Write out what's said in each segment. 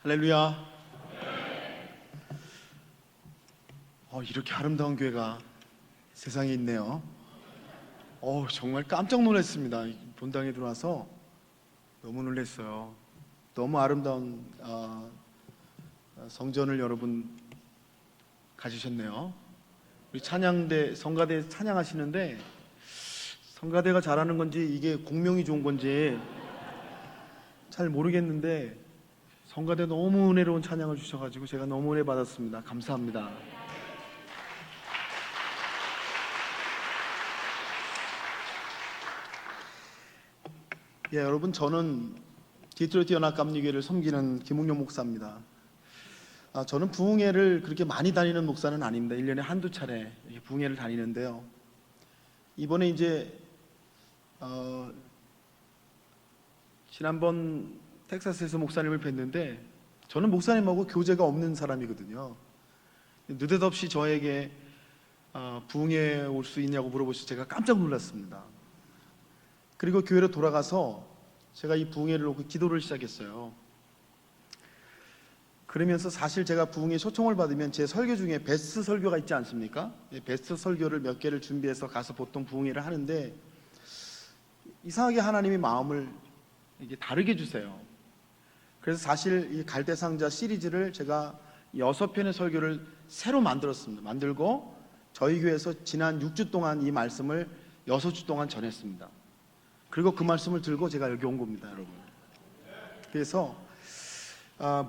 할렐루야. 이렇게 아름다운 교회가 세상에 있네요. 정말 깜짝 놀랐습니다. 본당에 들어와서 너무 놀랐어요. 너무 아름다운 성전을 여러분 가지셨네요. 우리 찬양대, 성가대 찬양하시는데 성가대가 잘하는 건지 이게 공명이 좋은 건지 잘 모르겠는데 성가대 너무 은혜로운 찬양을 주셔가지고 제가 너무 은혜 받았습니다. 감사합니다. 여러분, 저는 디트로이트 연합감리교회를 섬기는 김웅룡 목사입니다. 저는 부흥회를 그렇게 많이 다니는 목사는 아닙니다. 1년에 한두 차례 부흥회를 다니는데요. 이번에 이제 지난번 텍사스에서 목사님을 뵀는데 저는 목사님하고 교제가 없는 사람이거든요. 느닷없이 저에게 부흥회에 올 수 있냐고 물어보셔서 제가 깜짝 놀랐습니다. 그리고 교회로 돌아가서 제가 이 부흥회를 놓고 기도를 시작했어요. 그러면서 사실 제가 부흥회 초청을 받으면 제 설교 중에 베스트 설교가 있지 않습니까? 베스트 설교를 몇 개를 준비해서 가서 보통 부흥회를 하는데 이상하게 하나님이 마음을 이게 다르게 주세요. 그래서 사실 이 갈대상자 시리즈를 제가 6편의 설교를 새로 만들고 저희 교회에서 지난 6주 동안 이 말씀을 6주 동안 전했습니다. 그리고 그 말씀을 들고 제가 여기 온 겁니다, 여러분. 그래서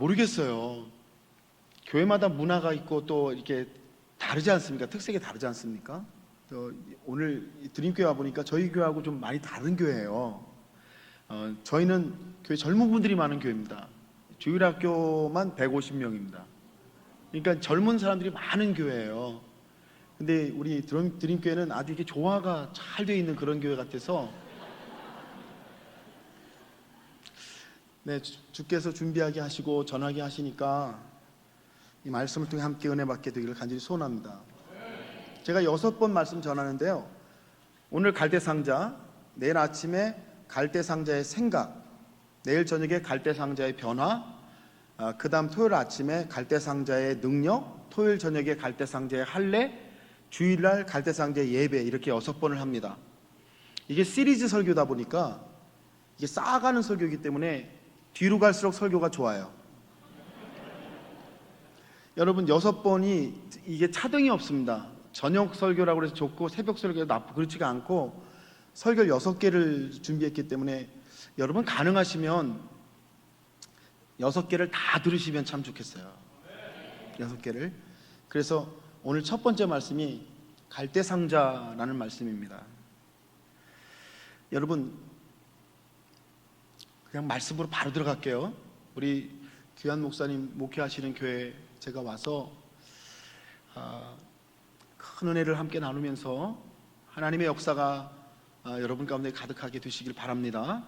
모르겠어요. 교회마다 문화가 있고 또 이렇게 다르지 않습니까? 특색이 다르지 않습니까? 오늘 드림교회 와보니까 저희 교회하고 좀 많이 다른 교회예요. 저희는 교회 젊은 분들이 많은 교회입니다. 주일학교만 150명입니다. 그러니까 젊은 사람들이 많은 교회예요. 근데 우리 드림교회는 아주 이게 조화가 잘 되어 있는 그런 교회 같아서 주께서 준비하게 하시고 전하게 하시니까 이 말씀을 통해 함께 은혜 받게 되기를 간절히 소원합니다. 제가 6번 말씀 전하는데요. 오늘 갈대상자, 내일 아침에 갈대상자의 생각, 내일 저녁에 갈대상자의 변화, 그 다음 토요일 아침에 갈대상자의 능력, 토요일 저녁에 갈대상자의 할례, 주일날 갈대상자의 예배, 이렇게 6번을 합니다. 이게 시리즈 설교다 보니까 이게 쌓아가는 설교이기 때문에 뒤로 갈수록 설교가 좋아요. 여러분, 6번이 이게 차등이 없습니다. 저녁 설교라고 해서 좋고 새벽 설교가 나쁘고 그렇지가 않고 설교를 6개를 준비했기 때문에 여러분 가능하시면 6개를 다 들으시면 참 좋겠어요. 6개를. 그래서 오늘 첫 번째 말씀이 갈대상자라는 말씀입니다. 여러분, 그냥 말씀으로 바로 들어갈게요. 우리 귀한 목사님 목회하시는 교회 제가 와서 큰 은혜를 함께 나누면서 하나님의 역사가 여러분 가운데 가득하게 되시길 바랍니다.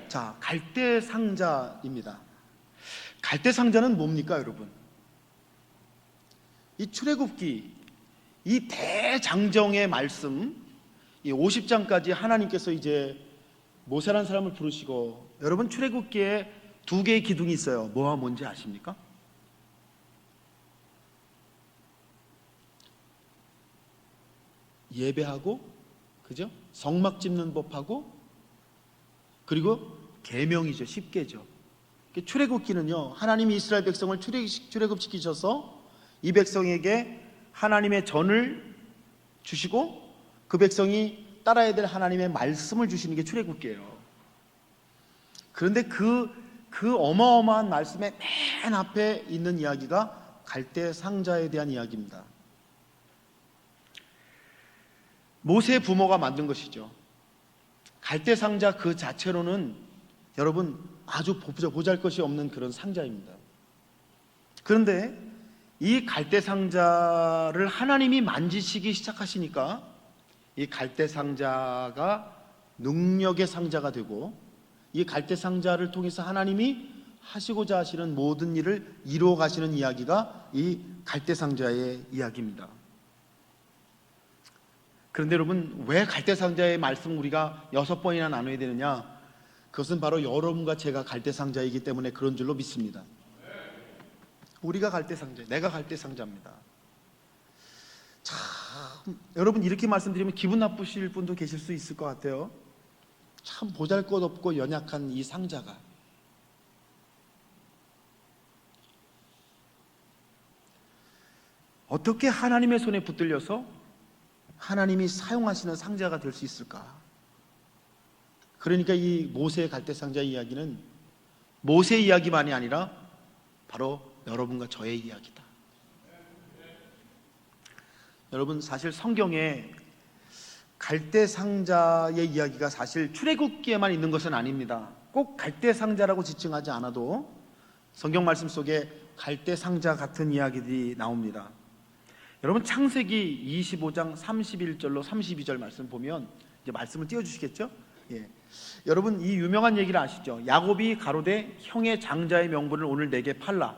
자, 갈대상자입니다. 갈대상자는 뭡니까, 여러분? 이 출애굽기, 이 대장정의 말씀, 이 50장까지 하나님께서 이제 모세라는 사람을 부르시고, 여러분 출애굽기에 2개의 기둥이 있어요. 뭐와 뭔지 아십니까? 예배하고, 그죠? 성막 짚는 법하고, 그리고 계명이죠. 10계죠. 출애굽기는요, 하나님이 이스라엘 백성을 출애굽시키셔서 이 백성에게 하나님의 전을 주시고 그 백성이 따라야 될 하나님의 말씀을 주시는 게 출애굽기예요. 그런데 그 어마어마한 말씀의 맨 앞에 있는 이야기가 갈대상자에 대한 이야기입니다. 모세의 부모가 만든 것이죠. 갈대상자 그 자체로는 여러분 아주 보잘것이 없는 그런 상자입니다. 그런데 이 갈대상자를 하나님이 만지시기 시작하시니까 이 갈대상자가 능력의 상자가 되고, 이 갈대상자를 통해서 하나님이 하시고자 하시는 모든 일을 이루어 가시는 이야기가 이 갈대상자의 이야기입니다. 그런데 여러분, 왜 갈대상자의 말씀 우리가 6번이나 나눠야 되느냐? 그것은 바로 여러분과 제가 갈대상자이기 때문에 그런 줄로 믿습니다. 우리가 갈대 상자, 내가 갈대 상자입니다. 참, 여러분 이렇게 말씀드리면 기분 나쁘실 분도 계실 수 있을 것 같아요. 참 보잘것없고 연약한 이 상자가 어떻게 하나님의 손에 붙들려서 하나님이 사용하시는 상자가 될 수 있을까? 그러니까 이 모세의 갈대 상자 이야기는 모세 이야기만이 아니라 바로 여러분과 저의 이야기다. 여러분 사실 성경에 갈대 상자의 이야기가 사실 출애굽기에만 있는 것은 아닙니다. 꼭 갈대 상자라고 지칭하지 않아도 성경 말씀 속에 갈대 상자 같은 이야기들이 나옵니다. 여러분 창세기 25장 31절로 32절 말씀 보면 이제 말씀을 띄워주시겠죠? 예. 여러분 이 유명한 얘기를 아시죠? 야곱이 가로되 형의 장자의 명분을 오늘 내게 팔라.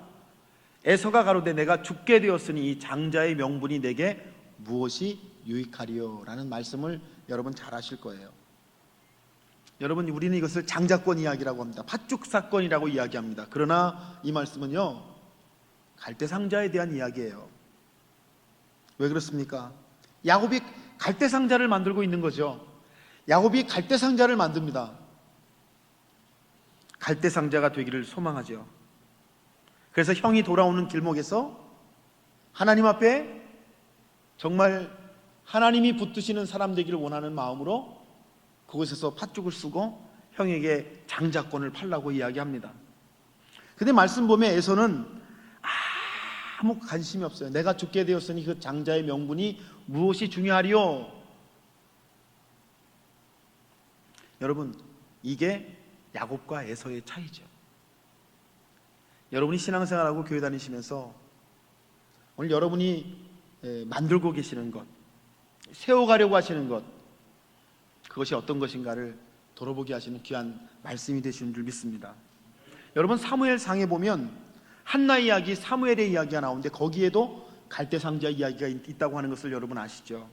에서가 가로되 내가 죽게 되었으니 이 장자의 명분이 내게 무엇이 유익하리요? 라는 말씀을 여러분 잘 아실 거예요. 여러분 우리는 이것을 장자권 이야기라고 합니다. 팥죽 사건이라고 이야기합니다. 그러나 이 말씀은요 갈대 상자에 대한 이야기예요. 왜 그렇습니까? 야곱이 갈대 상자를 만들고 있는 거죠. 야곱이 갈대 상자를 만듭니다. 갈대 상자가 되기를 소망하죠. 그래서 형이 돌아오는 길목에서 하나님 앞에 정말 하나님이 붙드시는 사람 되기를 원하는 마음으로 그곳에서 팥죽을 쓰고 형에게 장자권을 팔라고 이야기합니다. 근데 말씀 보면 에서는 아무 관심이 없어요. 내가 죽게 되었으니 그 장자의 명분이 무엇이 중요하리요? 여러분 이게 야곱과 에서의 차이죠. 여러분이 신앙생활하고 교회 다니시면서 오늘 여러분이 만들고 계시는 것, 세워가려고 하시는 것, 그것이 어떤 것인가를 돌아보게 하시는 귀한 말씀이 되시는 줄 믿습니다. 여러분 사무엘상에 보면 한나 이야기, 사무엘의 이야기가 나오는데 거기에도 갈대상자 이야기가 있다고 하는 것을 여러분 아시죠?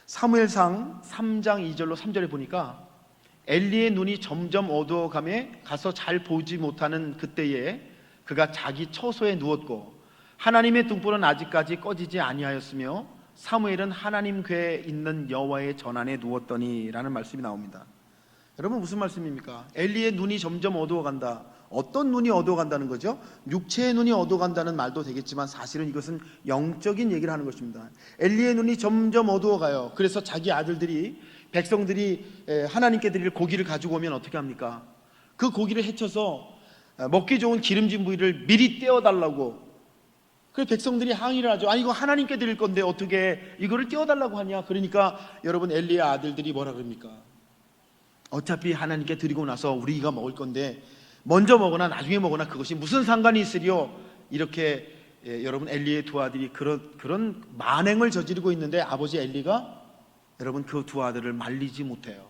사무엘상 3장 2절로 3절에 보니까 엘리의 눈이 점점 어두워가며 가서 잘 보지 못하는 그때에 그가 자기 처소에 누웠고 하나님의 등불은 아직까지 꺼지지 아니하였으며 사무엘은 하나님 궤에 있는 여호와의 전안에 누웠더니 라는 말씀이 나옵니다. 여러분 무슨 말씀입니까? 엘리의 눈이 점점 어두워간다. 어떤 눈이 어두워간다는 거죠? 육체의 눈이 어두워간다는 말도 되겠지만 사실은 이것은 영적인 얘기를 하는 것입니다. 엘리의 눈이 점점 어두워가요. 그래서 자기 아들들이, 백성들이 하나님께 드릴 고기를 가지고 오면 어떻게 합니까? 그 고기를 해쳐서 먹기 좋은 기름진 부위를 미리 떼어달라고. 그래서 백성들이 항의를 하죠. 아니 이거 하나님께 드릴 건데 어떻게 이거를 떼어달라고 하냐. 그러니까 여러분 엘리의 아들들이 뭐라 그럽니까? 어차피 하나님께 드리고 나서 우리가 먹을 건데 먼저 먹거나 나중에 먹거나 그것이 무슨 상관이 있으리요? 이렇게 여러분 엘리의 두 아들이 그런 만행을 저지르고 있는데 아버지 엘리가 여러분 그 두 아들을 말리지 못해요.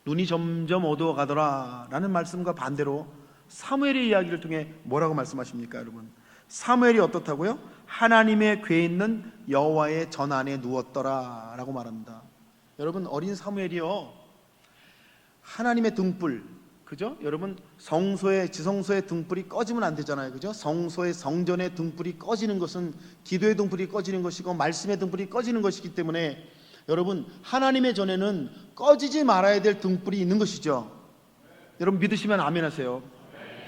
눈이 점점 어두워가더라 라는 말씀과 반대로 사무엘의 이야기를 통해 뭐라고 말씀하십니까 여러분? 사무엘이 어떻다고요? 하나님의 궤에 있는 여호와의 전안에 누웠더라 라고 말합니다. 여러분 어린 사무엘이요 하나님의 등불, 그죠? 여러분 지성소의 등불이 꺼지면 안 되잖아요, 그죠? 성소의 성전의 등불이 꺼지는 것은 기도의 등불이 꺼지는 것이고 말씀의 등불이 꺼지는 것이기 때문에 여러분 하나님의 전에는 꺼지지 말아야 될 등불이 있는 것이죠. 여러분 믿으시면 아멘 하세요.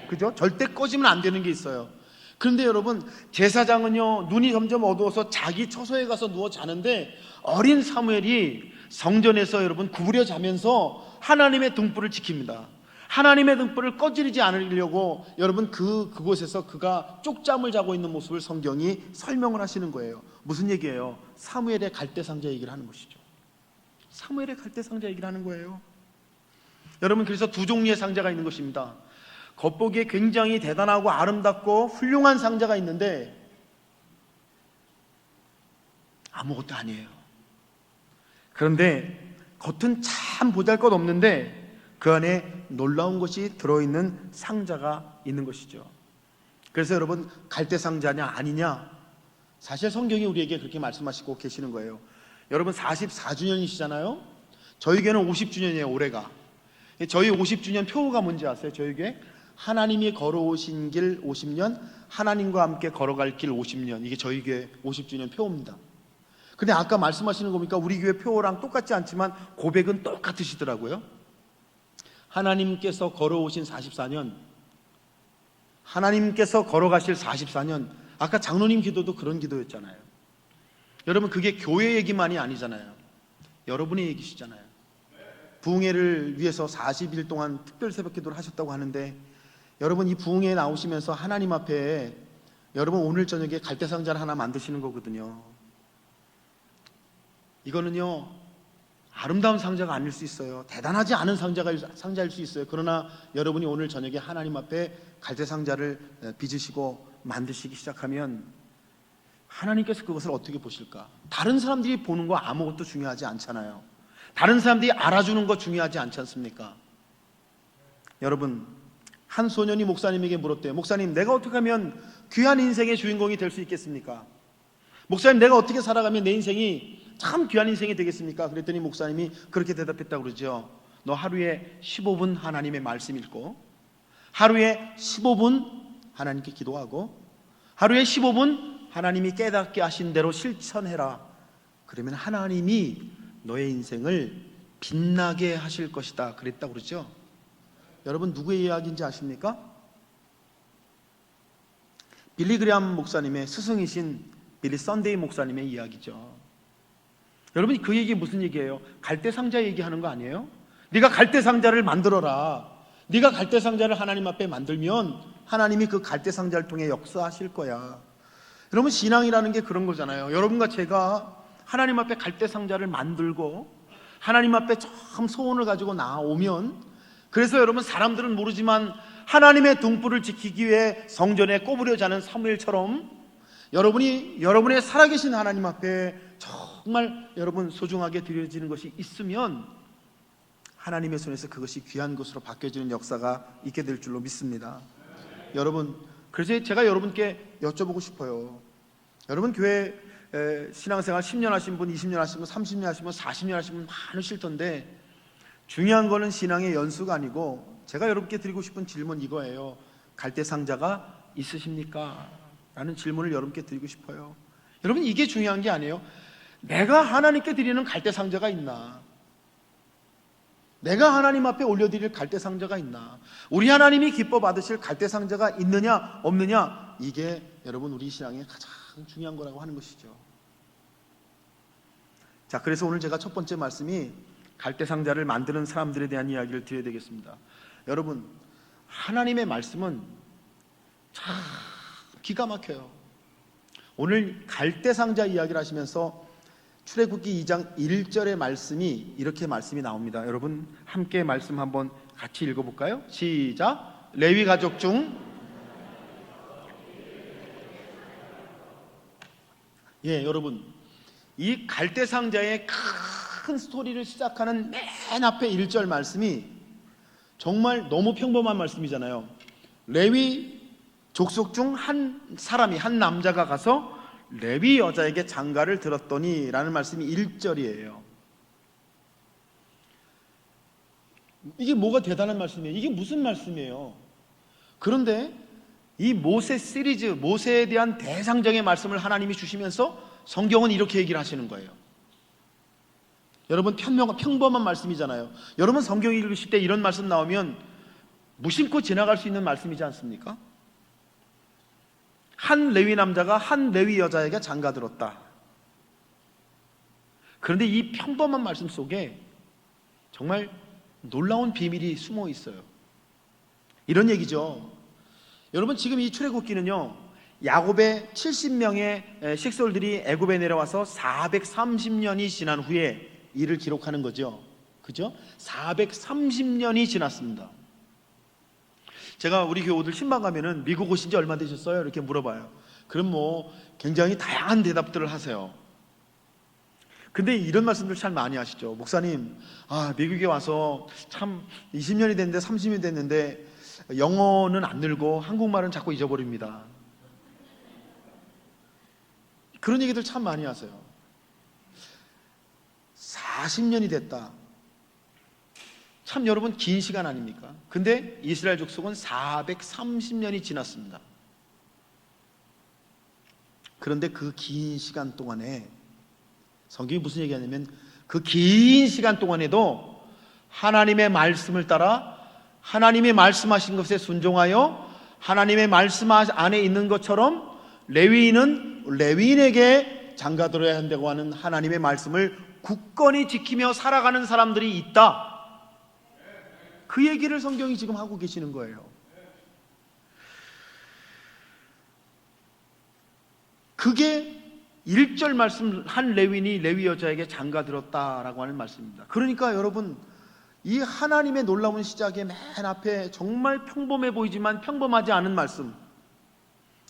그죠? 절대 꺼지면 안 되는 게 있어요. 그런데 여러분 제사장은요 눈이 점점 어두워서 자기 처소에 가서 누워 자는데 어린 사무엘이 성전에서 여러분 구부려 자면서 하나님의 등불을 지킵니다. 하나님의 등불을 꺼지르지 않으려고 여러분 그곳에서 그가 쪽잠을 자고 있는 모습을 성경이 설명을 하시는 거예요. 무슨 얘기예요? 사무엘의 갈대상자 얘기를 하는 것이죠. 사무엘의 갈대상자 얘기를 하는 거예요. 여러분 그래서 두 종류의 상자가 있는 것입니다. 겉보기에 굉장히 대단하고 아름답고 훌륭한 상자가 있는데 아무것도 아니에요. 그런데 겉은 참 보잘것없는데 그 안에 놀라운 것이 들어있는 상자가 있는 것이죠. 그래서 여러분 갈대상자냐 아니냐, 사실 성경이 우리에게 그렇게 말씀하시고 계시는 거예요. 여러분 44주년이시잖아요 저희에게는 50주년이에요 올해가. 저희 50주년 표가 뭔지 아세요? 저희에게 하나님이 걸어오신 길 50년, 하나님과 함께 걸어갈 길 50년. 이게 저희 교회 50주년 표입니다. 근데 아까 말씀하시는 거 보니까 우리 교회 표랑 똑같지 않지만 고백은 똑같으시더라고요. 하나님께서 걸어오신 44년, 하나님께서 걸어가실 44년. 아까 장로님 기도도 그런 기도였잖아요. 여러분, 그게 교회 얘기만이 아니잖아요. 여러분의 얘기시잖아요. 부흥회를 위해서 40일 동안 특별 새벽 기도를 하셨다고 하는데, 여러분 이 부흥회에 나오시면서 하나님 앞에 여러분 오늘 저녁에 갈대상자를 하나 만드시는 거거든요. 이거는요, 아름다운 상자가 아닐 수 있어요. 대단하지 않은 상자일 수 있어요. 그러나 여러분이 오늘 저녁에 하나님 앞에 갈대상자를 빚으시고 만드시기 시작하면 하나님께서 그것을 어떻게 보실까? 다른 사람들이 보는 거 아무것도 중요하지 않잖아요. 다른 사람들이 알아주는 거 중요하지 않지 않습니까? 여러분, 한 소년이 목사님에게 물었대요. 목사님, 내가 어떻게 하면 귀한 인생의 주인공이 될 수 있겠습니까? 목사님, 내가 어떻게 살아가면 내 인생이 참 귀한 인생이 되겠습니까? 그랬더니 목사님이 그렇게 대답했다고 그러죠. 너 하루에 15분 하나님의 말씀 읽고, 하루에 15분 하나님께 기도하고, 하루에 15분 하나님이 깨닫게 하신 대로 실천해라. 그러면 하나님이 너의 인생을 빛나게 하실 것이다. 그랬다고 그러죠. 여러분, 누구의 이야기인지 아십니까? 빌리 그레암 목사님의 스승이신 빌리 썬데이 목사님의 이야기죠. 여러분, 그 얘기 무슨 얘기예요? 갈대상자 얘기하는 거 아니에요? 네가 갈대상자를 만들어라. 네가 갈대상자를 하나님 앞에 만들면 하나님이 그 갈대상자를 통해 역사하실 거야. 여러분, 신앙이라는 게 그런 거잖아요. 여러분과 제가 하나님 앞에 갈대상자를 만들고 하나님 앞에 참 소원을 가지고 나오면, 그래서 여러분, 사람들은 모르지만 하나님의 등불을 지키기 위해 성전에 꼬부려 자는 사무엘처럼 여러분이 여러분의 살아계신 하나님 앞에 정말 여러분 소중하게 드려지는 것이 있으면 하나님의 손에서 그것이 귀한 것으로 바뀌어지는 역사가 있게 될 줄로 믿습니다. 여러분, 그래서 제가 여러분께 여쭤보고 싶어요. 여러분, 교회 신앙생활 10년 하신 분, 20년 하신 분, 30년 하신 분, 40년 하신 분 많으실 텐데, 중요한 거는 신앙의 연수가 아니고 제가 여러분께 드리고 싶은 질문 이거예요. 갈대상자가 있으십니까? 라는 질문을 여러분께 드리고 싶어요. 여러분, 이게 중요한 게 아니에요. 내가 하나님께 드리는 갈대상자가 있나? 내가 하나님 앞에 올려드릴 갈대상자가 있나? 우리 하나님이 기뻐 받으실 갈대상자가 있느냐 없느냐, 이게 여러분 우리 신앙의 가장 중요한 거라고 하는 것이죠. 자, 그래서 오늘 제가 첫 번째 말씀이 갈대상자를 만드는 사람들에 대한 이야기를 드려야 되겠습니다. 여러분, 하나님의 말씀은 참 기가 막혀요. 오늘 갈대상자 이야기를 하시면서 출애굽기 2장 1절의 말씀이 이렇게 말씀이 나옵니다. 여러분, 함께 말씀 한번 같이 읽어볼까요? 시작. 레위 가족 중, 여러분, 이 갈대상자의 큰 스토리를 시작하는 맨 앞에 1절 말씀이 정말 너무 평범한 말씀이잖아요. 레위 족속 중 한 사람이, 한 남자가 가서 레위 여자에게 장가를 들었더니 라는 말씀이 1절이에요. 이게 뭐가 대단한 말씀이에요? 이게 무슨 말씀이에요? 그런데 이 모세 시리즈, 모세에 대한 대상적인 말씀을 하나님이 주시면서 성경은 이렇게 얘기를 하시는 거예요. 여러분, 평범한 말씀이잖아요. 여러분, 성경 읽으실 때 이런 말씀 나오면 무심코 지나갈 수 있는 말씀이지 않습니까? 한 레위 남자가 한 레위 여자에게 장가들었다. 그런데 이 평범한 말씀 속에 정말 놀라운 비밀이 숨어 있어요. 이런 얘기죠. 여러분, 지금 이 출애굽기는요, 야곱의 70명의 식솔들이 애굽에 내려와서 430년이 지난 후에 이를 기록하는 거죠. 그죠? 430년이 지났습니다. 제가 우리 교우들 신방 가면은 미국 오신 지 얼마 되셨어요? 이렇게 물어봐요. 그럼 뭐 굉장히 다양한 대답들을 하세요. 근데 이런 말씀들 잘 많이 하시죠. 목사님, 미국에 와서 참 20년이 됐는데 30년이 됐는데 영어는 안 늘고 한국말은 자꾸 잊어버립니다. 그런 얘기들 참 많이 하세요. 40년이 됐다. 참 여러분 긴 시간 아닙니까? 근데 이스라엘 족속은 430년이 지났습니다. 그런데 그 긴 시간 동안에 성경이 무슨 얘기하냐면 그 긴 시간 동안에도 하나님의 말씀을 따라 하나님이 말씀하신 것에 순종하여 하나님의 말씀 안에 있는 것처럼 레위인은 레위인에게 장가들어야 한다고 하는 하나님의 말씀을 굳건히 지키며 살아가는 사람들이 있다. 그 얘기를 성경이 지금 하고 계시는 거예요. 그게 1절 말씀, 한 레위인이 레위 여자에게 장가들었다라고 하는 말씀입니다. 그러니까 여러분, 이 하나님의 놀라운 시작의 맨 앞에 정말 평범해 보이지만 평범하지 않은 말씀,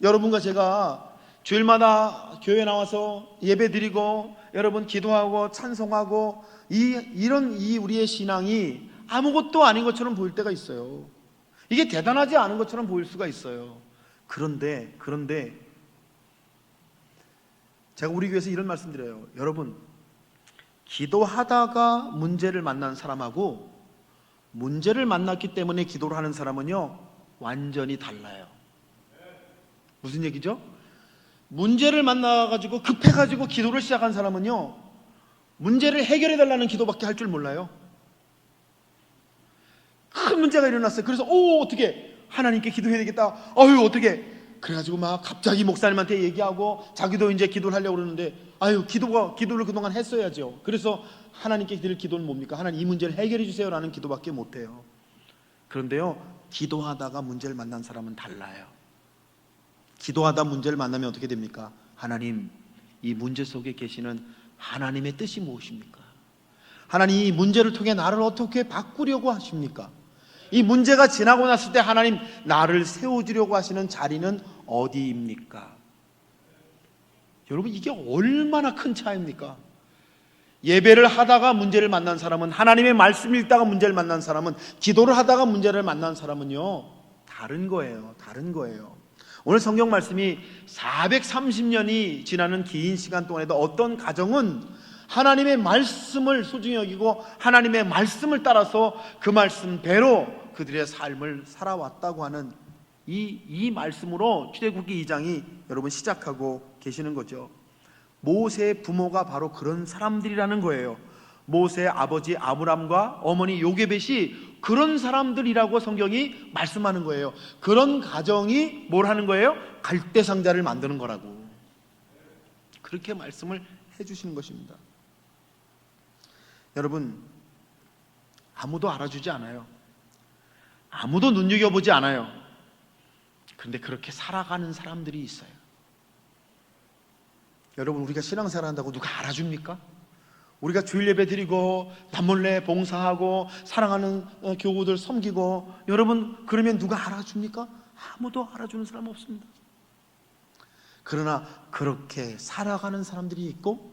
여러분과 제가 주일마다 교회 나와서 예배 드리고 여러분 기도하고 찬송하고 이런 우리의 신앙이 아무것도 아닌 것처럼 보일 때가 있어요. 이게 대단하지 않은 것처럼 보일 수가 있어요. 그런데 제가 우리 교회에서 이런 말씀 드려요. 여러분, 기도하다가 문제를 만난 사람하고 문제를 만났기 때문에 기도를 하는 사람은요 완전히 달라요. 무슨 얘기죠? 문제를 만나가지고 급해가지고 기도를 시작한 사람은요 문제를 해결해달라는 기도밖에 할 줄 몰라요. 큰 문제가 일어났어요. 그래서 어떻게 하나님께 기도해야 되겠다. 어떻게 그래가지고 막 갑자기 목사님한테 얘기하고 자기도 이제 기도를 하려고 그러는데 기도를 그동안 했어야죠. 그래서 하나님께 드릴 기도는 뭡니까? 하나님 이 문제를 해결해 주세요라는 기도밖에 못해요. 그런데요 기도하다가 문제를 만난 사람은 달라요. 기도하다 문제를 만나면 어떻게 됩니까? 하나님, 이 문제 속에 계시는 하나님의 뜻이 무엇입니까? 하나님, 이 문제를 통해 나를 어떻게 바꾸려고 하십니까? 이 문제가 지나고 났을 때 하나님, 나를 세워주려고 하시는 자리는 어디입니까? 여러분, 이게 얼마나 큰 차이입니까? 예배를 하다가 문제를 만난 사람은, 하나님의 말씀을 읽다가 문제를 만난 사람은, 기도를 하다가 문제를 만난 사람은요 다른 거예요. 오늘 성경 말씀이 430년이 지나는 긴 시간 동안에도 어떤 가정은 하나님의 말씀을 소중히 여기고 하나님의 말씀을 따라서 그 말씀대로 그들의 삶을 살아왔다고 하는 이 말씀으로 출애굽기 2장이 여러분 시작하고 계시는 거죠. 모세의 부모가 바로 그런 사람들이라는 거예요. 모세의 아버지 아브람과 어머니 요게벳이 그런 사람들이라고 성경이 말씀하는 거예요. 그런 가정이 뭘 하는 거예요? 갈대상자를 만드는 거라고 그렇게 말씀을 해주시는 것입니다. 여러분, 아무도 알아주지 않아요. 아무도 눈여겨보지 않아요. 그런데 그렇게 살아가는 사람들이 있어요. 여러분, 우리가 신앙생활 한다고 누가 알아줍니까? 우리가 주일 예배 드리고 남몰래 봉사하고 사랑하는 교우들 섬기고 여러분 그러면 누가 알아줍니까? 아무도 알아주는 사람 없습니다. 그러나 그렇게 살아가는 사람들이 있고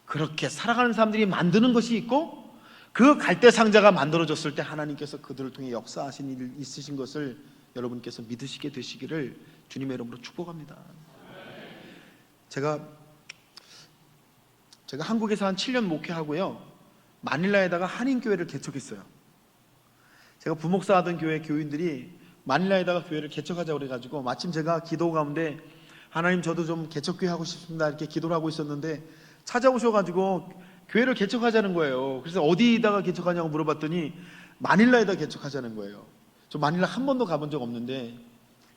그렇게 살아가는 사람들이 만드는 것이 있고 그 갈대상자가 만들어졌을 때 하나님께서 그들을 통해 역사하신 일 있으신 것을 여러분께서 믿으시게 되시기를 주님의 이름으로 축복합니다. 제가 한국에서 한 7년 목회하고요 마닐라에다가 한인교회를 개척했어요. 제가 부목사 하던 교회 교인들이 마닐라에다가 교회를 개척하자고 그래가지고 마침 제가 기도 가운데 하나님 저도 좀 개척교회 하고 싶습니다 이렇게 기도를 하고 있었는데 찾아오셔가지고 교회를 개척하자는 거예요. 그래서 어디다가 개척하냐고 물어봤더니 마닐라에다 개척하자는 거예요. 저 마닐라 한 번도 가본 적 없는데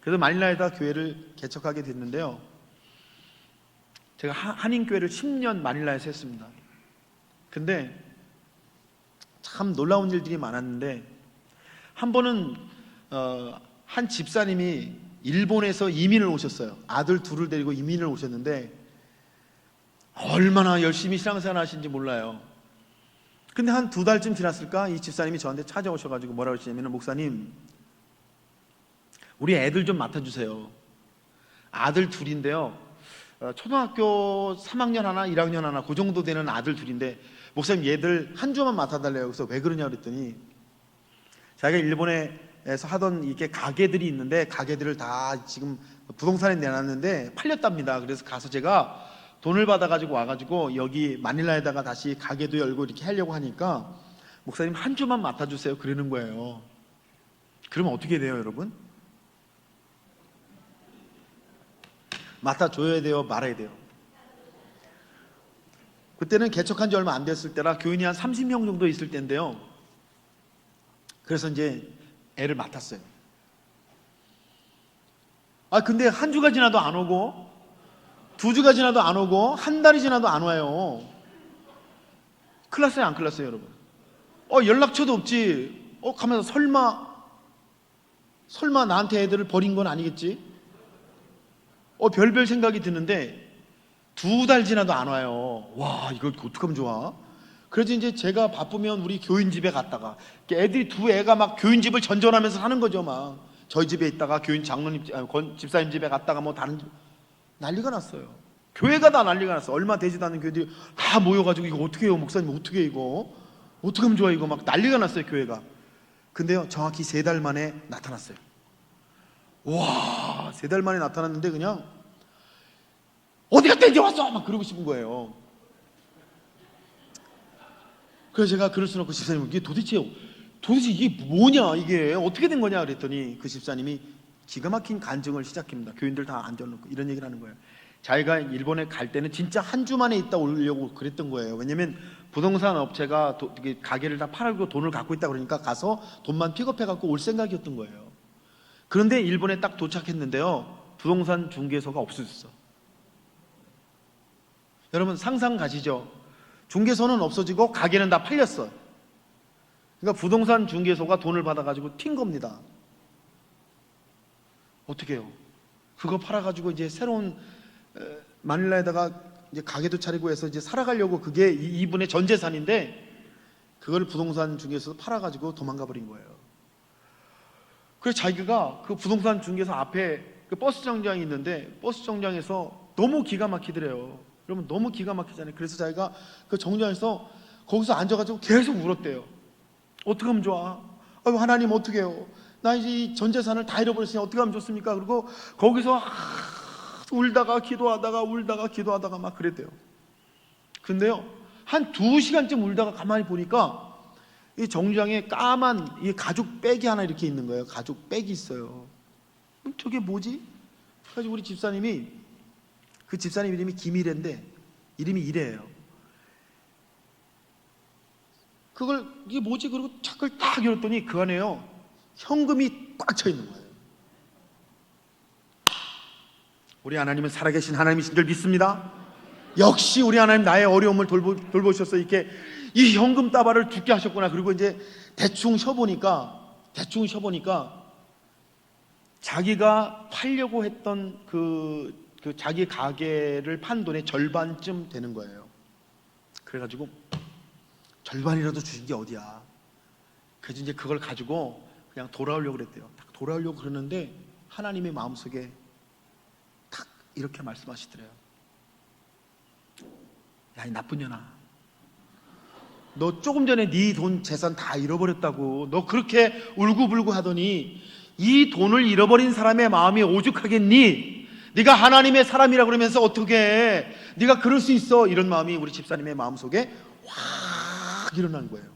그래서 마닐라에다 교회를 개척하게 됐는데요, 제가 한인교회를 10년 마닐라에서 했습니다. 근데 참 놀라운 일들이 많았는데 한 번은 한 집사님이 일본에서 이민을 오셨어요. 아들 둘을 데리고 이민을 오셨는데 얼마나 열심히 신앙생활 하시는지 몰라요. 근데 한 2달쯤 지났을까 이 집사님이 저한테 찾아오셔가지고 뭐라고 하시냐면, 목사님 우리 애들 좀 맡아주세요. 아들 둘인데요, 초등학교 3학년 하나 1학년 하나 그 정도 되는 아들 둘인데 목사님 얘들 한 주만 맡아달래요. 그래서 왜 그러냐 그랬더니 자기가 일본에서 하던 이렇게 가게들이 있는데 가게들을 다 지금 부동산에 내놨는데 팔렸답니다. 그래서 가서 제가 돈을 받아가지고 와가지고 여기 마닐라에다가 다시 가게도 열고 이렇게 하려고 하니까 목사님 한 주만 맡아주세요 그러는 거예요. 그러면 어떻게 돼요 여러분? 맡아줘야 돼요 말아야 돼요? 그때는 개척한 지 얼마 안 됐을 때라 교인이 한 30명 정도 있을 때인데요, 그래서 이제 애를 맡았어요. 근데 한 주가 지나도 안 오고, 두 주가 지나도 안 오고, 한 달이 지나도 안 와요. 큰일 났어요 안 큰일 났어요 여러분? 연락처도 없지. 가면서 설마 나한테 애들을 버린 건 아니겠지? 별별 생각이 드는데 두 달 지나도 안 와요. 와, 이거 어떡하면 좋아? 그래서 이제 제가 바쁘면 우리 교인 집에 갔다가, 애들이 두 애가 막 교인 집을 전전하면서 사는 거죠. 막 저희 집에 있다가 교인 장로님 집사님 집에 갔다가 뭐 다른 집, 난리가 났어요. 교회가 다 난리가 났어. 얼마 되지도 않는 교회들이 다 모여가지고 이거 어떻게 해요 목사님, 어떻게 해 이거, 어떻게 하면 좋아, 이거 막 난리가 났어요 교회가. 근데요 정확히 3달 만에 나타났어요. 와, 3달 만에 나타났는데 그냥 어디 갔다 이제 왔어 막 그러고 싶은 거예요. 그래서 제가 그럴 수는 없고, 집사님 이게 도대체 이게 뭐냐, 이게 어떻게 된 거냐 그랬더니 그 집사님이 기가 막힌 간증을 시작합니다. 교인들 다 앉아놓고 이런 얘기를 하는 거예요. 자기가 일본에 갈 때는 진짜 한 주 만에 있다 오려고 그랬던 거예요. 왜냐면 부동산 업체가 가게를 다 팔고 돈을 갖고 있다 그러니까 가서 돈만 픽업해 갖고 올 생각이었던 거예요. 그런데 일본에 딱 도착했는데요, 부동산 중개소가 없어졌어. 여러분 상상 가시죠? 중개소는 없어지고 가게는 다 팔렸어. 그러니까 부동산 중개소가 돈을 받아가지고 튄 겁니다. 어떻게 해요? 그거 팔아가지고 이제 새로운 마닐라에다가 이제 가게도 차리고 해서 이제 살아가려고, 그게 이분의 전 재산인데 그걸 부동산 중개소에서 팔아가지고 도망가 버린 거예요. 그래서 자기가 그 부동산 중개소 앞에 그 버스 정장이 있는데 버스 정장에서 너무 기가 막히더래요. 여러분 너무 기가 막히잖아요. 그래서 자기가 그 정장에서 거기서 앉아가지고 계속 울었대요. 어떻게 하면 좋아? 하나님 어떻게 해요? 나 이제 이 전 재산을 다 잃어버렸으니 어떻게 하면 좋습니까? 그리고 거기서 울다가 기도하다가 막 그랬대요. 근데요 한 2시간쯤 울다가 가만히 보니까 이 정장에 까만 이 가죽 백이 하나 이렇게 있는 거예요. 가죽 백이 있어요. 저게 뭐지? 그래서 우리 집사님이, 그 집사님 이름이 김이래인데 이름이 이래예요. 그걸 이게 뭐지? 그리고 책을 딱 열었더니 그 안에요 현금이 꽉 차 있는 거예요. 우리 하나님은 살아계신 하나님이신 줄 믿습니다. 역시 우리 하나님 나의 어려움을 돌보셔서 이렇게 이 현금 따발을 죽게 하셨구나. 그리고 이제 대충 쉬어보니까 자기가 팔려고 했던 그 자기 가게를 판 돈의 절반쯤 되는 거예요. 그래가지고 절반이라도 주신 게 어디야. 그래서 이제 그걸 가지고 그냥 돌아오려고 그랬대요. 딱 돌아오려고 그러는데 하나님의 마음속에 딱 이렇게 말씀하시더래요. 야, 이 나쁜 년아, 너 조금 전에 네 돈 재산 다 잃어버렸다고. 너 그렇게 울고불고 하더니 이 돈을 잃어버린 사람의 마음이 오죽하겠니? 네가 하나님의 사람이라 그러면서 어떻게 해? 네가 그럴 수 있어? 이런 마음이 우리 집사님의 마음속에 확 일어난 거예요.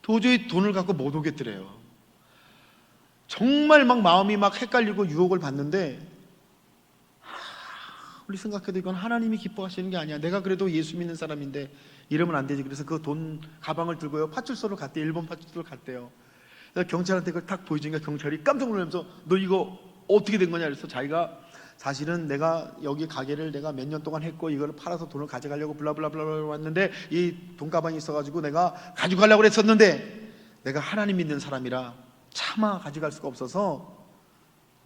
도저히 돈을 갖고 못 오겠더래요. 정말 막 마음이 막 헷갈리고 유혹을 받는데, 우리 생각해도 이건 하나님이 기뻐하시는 게 아니야. 내가 그래도 예수 믿는 사람인데 이러면 안 되지. 그래서 그 돈 가방을 들고요 파출소로 갔대요. 일본 파출소로 갔대요. 그래서 경찰한테 그걸 딱 보여주니까 경찰이 깜짝 놀라면서 너 이거 어떻게 된 거냐. 그래서 자기가 사실은 내가 여기 가게를 내가 몇 년 동안 했고 이걸 팔아서 돈을 가져가려고 블라블라블라 왔는데 이 돈 가방이 있어가지고 내가 가져가려고 그랬었는데 내가 하나님 믿는 사람이라 차마 가져갈 수가 없어서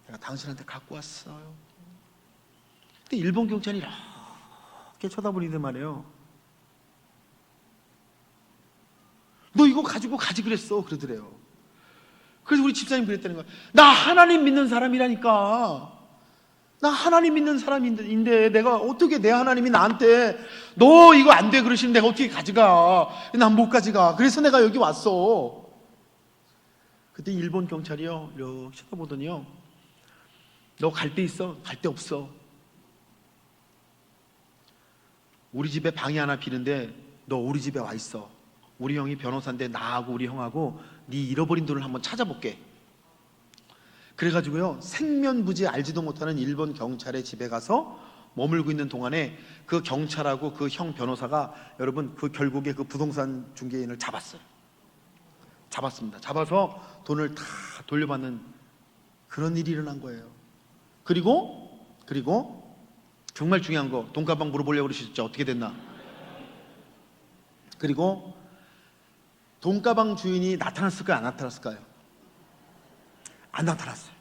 내가 당신한테 갖고 왔어요. 근데 일본 경찰이 이렇게 쳐다보니단 말이에요. 너 이거 가지고 가지 그랬어 그러더래요. 그래서 우리 집사님 그랬다는 거야. 나 하나님 믿는 사람이라니까. 나 하나님 믿는 사람인데 내가 어떻게, 내 하나님이 나한테 너 이거 안 돼 그러시면 내가 어떻게 가져가. 난 못 가져가. 그래서 내가 여기 왔어. 그때 일본 경찰이요 이렇게 쳐다보더니요, 너 갈 데 있어? 갈 데 없어. 우리 집에 방이 하나 비는데 너 우리 집에 와 있어. 우리 형이 변호사인데 나하고 우리 형하고 네 잃어버린 돈을 한번 찾아볼게. 그래가지고요, 생면부지 알지도 못하는 일본 경찰의 집에 가서 머물고 있는 동안에 그 경찰하고 그 형 변호사가 여러분 그 결국에 그 부동산 중개인을 잡았습니다. 잡아서 돈을 다 돌려받는 그런 일이 일어난 거예요. 그리고 정말 중요한 거, 돈가방 물어보려고 그러셨죠? 어떻게 됐나? 그리고 돈가방 주인이 나타났을까요? 안 나타났을까요? 안 나타났어요.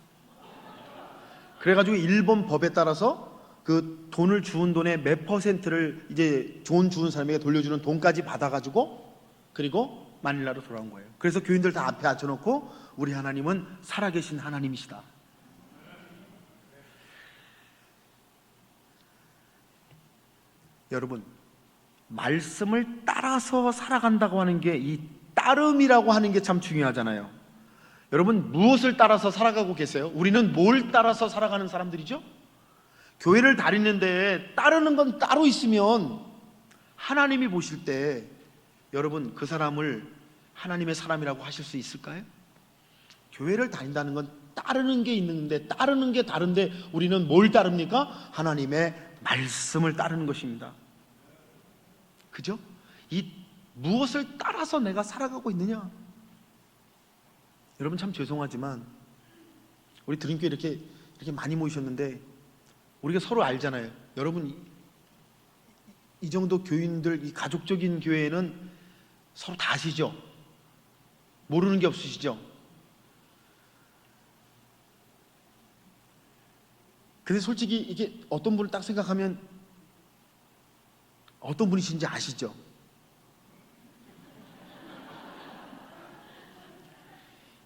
그래가지고 일본 법에 따라서 그 돈을 주운 돈의 몇 퍼센트를 이제 돈 주운 사람에게 돌려주는 돈까지 받아가지고 그리고 마닐라로 돌아온 거예요. 그래서 교인들 다 앞에 앉혀놓고 우리 하나님은 살아계신 하나님이시다. 여러분, 말씀을 따라서 살아간다고 하는 게, 이 따름이라고 하는 게 참 중요하잖아요. 여러분, 무엇을 따라서 살아가고 계세요? 우리는 뭘 따라서 살아가는 사람들이죠? 교회를 다니는데 따르는 건 따로 있으면 하나님이 보실 때 여러분 그 사람을 하나님의 사람이라고 하실 수 있을까요? 교회를 다닌다는 건 따르는 게 있는데, 따르는 게 다른데 우리는 뭘 따릅니까? 하나님의 말씀을 따르는 것입니다. 그죠? 이 무엇을 따라서 내가 살아가고 있느냐? 여러분 참 죄송하지만 우리 드림교회 이렇게 많이 모이셨는데 우리가 서로 알잖아요. 여러분 이 정도 교인들, 이 가족적인 교회는 서로 다 아시죠? 모르는 게 없으시죠? 근데 솔직히 이게 어떤 분을 딱 생각하면 어떤 분이신지 아시죠?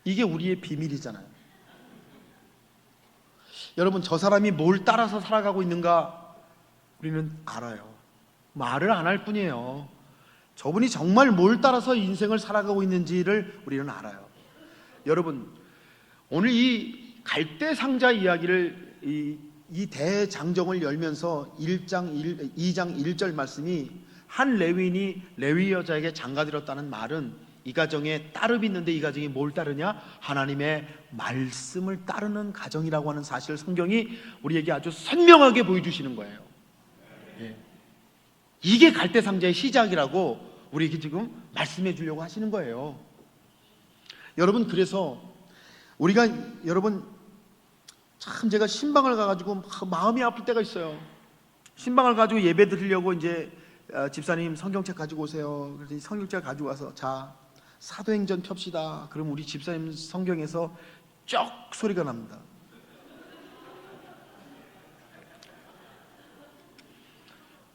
이게 우리의 비밀이잖아요. 여러분, 저 사람이 뭘 따라서 살아가고 있는가 우리는 알아요. 말을 안 할 뿐이에요. 저분이 정말 뭘 따라서 인생을 살아가고 있는지를 우리는 알아요. 여러분, 오늘 이 갈대상자 이야기를 이 대장정을 열면서 2장 1절 말씀이 한 레위인이 레위 여자에게 장가들었다는 말은 이 가정에 따름이 있는데 이 가정이 뭘 따르냐? 하나님의 말씀을 따르는 가정이라고 하는 사실을 성경이 우리에게 아주 선명하게 보여주시는 거예요. 예. 이게 갈대상자의 시작이라고 우리에게 지금 말씀해 주려고 하시는 거예요. 여러분, 그래서 우리가 여러분 참 제가 신방을 가가지고 마음이 아플 때가 있어요. 신방을 가지고 예배 드리려고 이제 집사님 성경책 가지고 오세요. 그래서 성경책 가지고 와서 자 사도행전 펴시다. 그럼 우리 집사님 성경에서 쩍 소리가 납니다.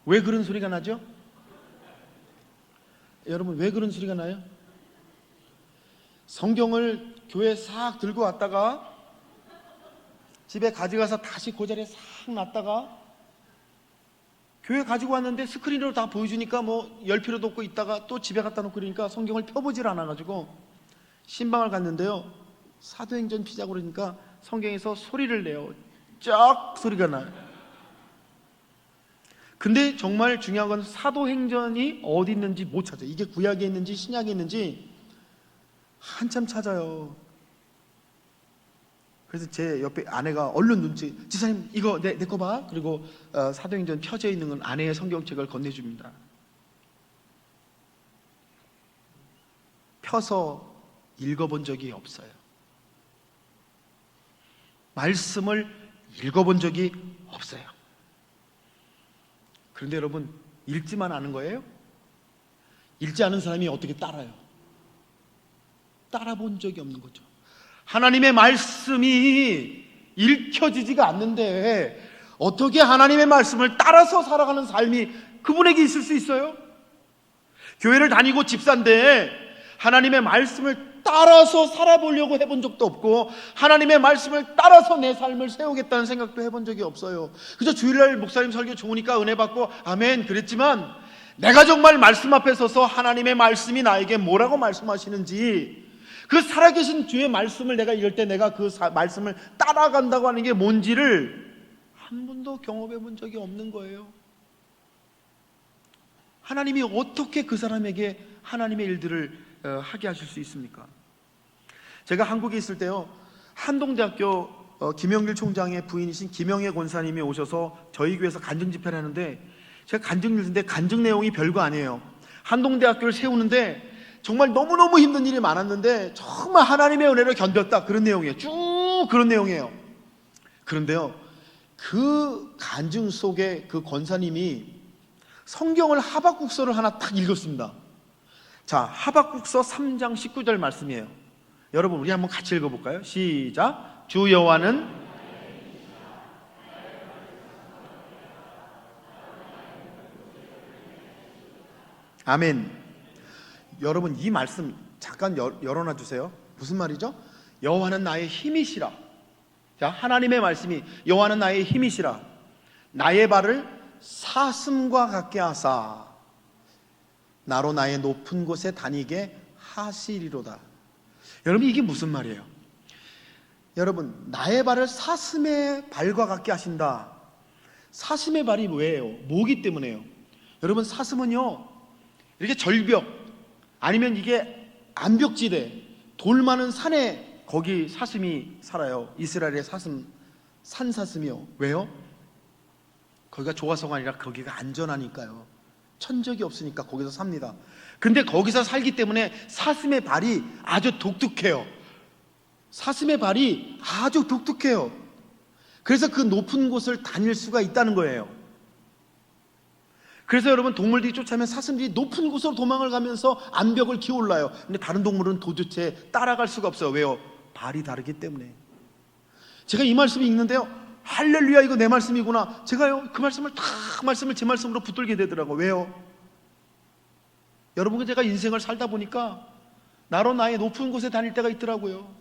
왜 그런 소리가 나죠? 여러분 왜 그런 소리가 나요? 성경을 교회에 싹 들고 왔다가 집에 가져가서 다시 그 자리에 싹 놨다가 교회 가지고 왔는데 스크린으로 다 보여주니까 뭐 열 필요도 없고 있다가 또 집에 갖다 놓고 그러니까 성경을 펴보질 않아가지고 신방을 갔는데요, 사도행전 피자고 그러니까 성경에서 소리를 내요. 쫙 소리가 나요. 근데 정말 중요한 건 사도행전이 어디 있는지 못 찾아요. 이게 구약에 있는지 신약에 있는지 한참 찾아요. 그래서 제 옆에 아내가 얼른 눈치, 지사님 이거 내 거 봐. 그리고 사도행전 펴져 있는 건 아내의 성경책을 건네줍니다. 펴서 읽어본 적이 없어요. 말씀을 읽어본 적이 없어요. 그런데 여러분, 읽지만 않은 거예요? 읽지 않은 사람이 어떻게 따라요? 따라본 적이 없는 거죠. 하나님의 말씀이 읽혀지지가 않는데 어떻게 하나님의 말씀을 따라서 살아가는 삶이 그분에게 있을 수 있어요? 교회를 다니고 집사인데 하나님의 말씀을 따라서 살아보려고 해본 적도 없고 하나님의 말씀을 따라서 내 삶을 세우겠다는 생각도 해본 적이 없어요. 그저 주일날 목사님 설교 좋으니까 은혜 받고 아멘 그랬지만 내가 정말 말씀 앞에 서서 하나님의 말씀이 나에게 뭐라고 말씀하시는지, 그 살아계신 주의 말씀을 내가 읽을 때 내가 그 말씀을 따라간다고 하는 게 뭔지를 한 번도 경험해 본 적이 없는 거예요. 하나님이 어떻게 그 사람에게 하나님의 일들을 하게 하실 수 있습니까? 제가 한국에 있을 때요, 한동대학교 김영길 총장의 부인이신 김영애 권사님이 오셔서 저희 교회에서 간증 집회를 하는데, 제가 간증을 듣는데 간증 내용이 별거 아니에요. 한동대학교를 세우는데 정말 너무너무 힘든 일이 많았는데 정말 하나님의 은혜로 견뎠다, 그런 내용이에요. 쭉 그런 내용이에요. 그런데요, 그 간증 속에 그 권사님이 성경을 하박국서를 하나 딱 읽었습니다. 자, 하박국서 3장 19절 말씀이에요. 여러분, 우리 한번 같이 읽어볼까요? 시작. 주 여호와는 아멘. 여러분, 이 말씀 잠깐 열어놔 주세요. 무슨 말이죠? 여호와는 나의 힘이시라. 자, 하나님의 말씀이 여호와는 나의 힘이시라. 나의 발을 사슴과 같게 하사 나로 나의 높은 곳에 다니게 하시리로다. 여러분, 이게 무슨 말이에요? 여러분, 나의 발을 사슴의 발과 같게 하신다. 사슴의 발이 왜예요? 뭐기 때문에요? 여러분, 사슴은요, 이렇게 절벽 아니면 이게 암벽지대, 돌 많은 산에 거기 사슴이 살아요. 이스라엘의 사슴, 산사슴이요. 왜요? 거기가 좋아서가 아니라 거기가 안전하니까요. 천적이 없으니까 거기서 삽니다. 근데 거기서 살기 때문에 사슴의 발이 아주 독특해요. 사슴의 발이 아주 독특해요. 그래서 그 높은 곳을 다닐 수가 있다는 거예요. 그래서 여러분, 동물들이 쫓아오면 사슴들이 높은 곳으로 도망을 가면서 암벽을 기어올라요. 근데 다른 동물은 도대체 따라갈 수가 없어요. 왜요? 발이 다르기 때문에. 제가 이 말씀을 읽는데요, 할렐루야, 이거 내 말씀이구나. 제가요, 그 말씀을 제 말씀으로 붙들게 되더라고요. 왜요? 여러분, 제가 인생을 살다 보니까 나로 나의 높은 곳에 다닐 때가 있더라고요.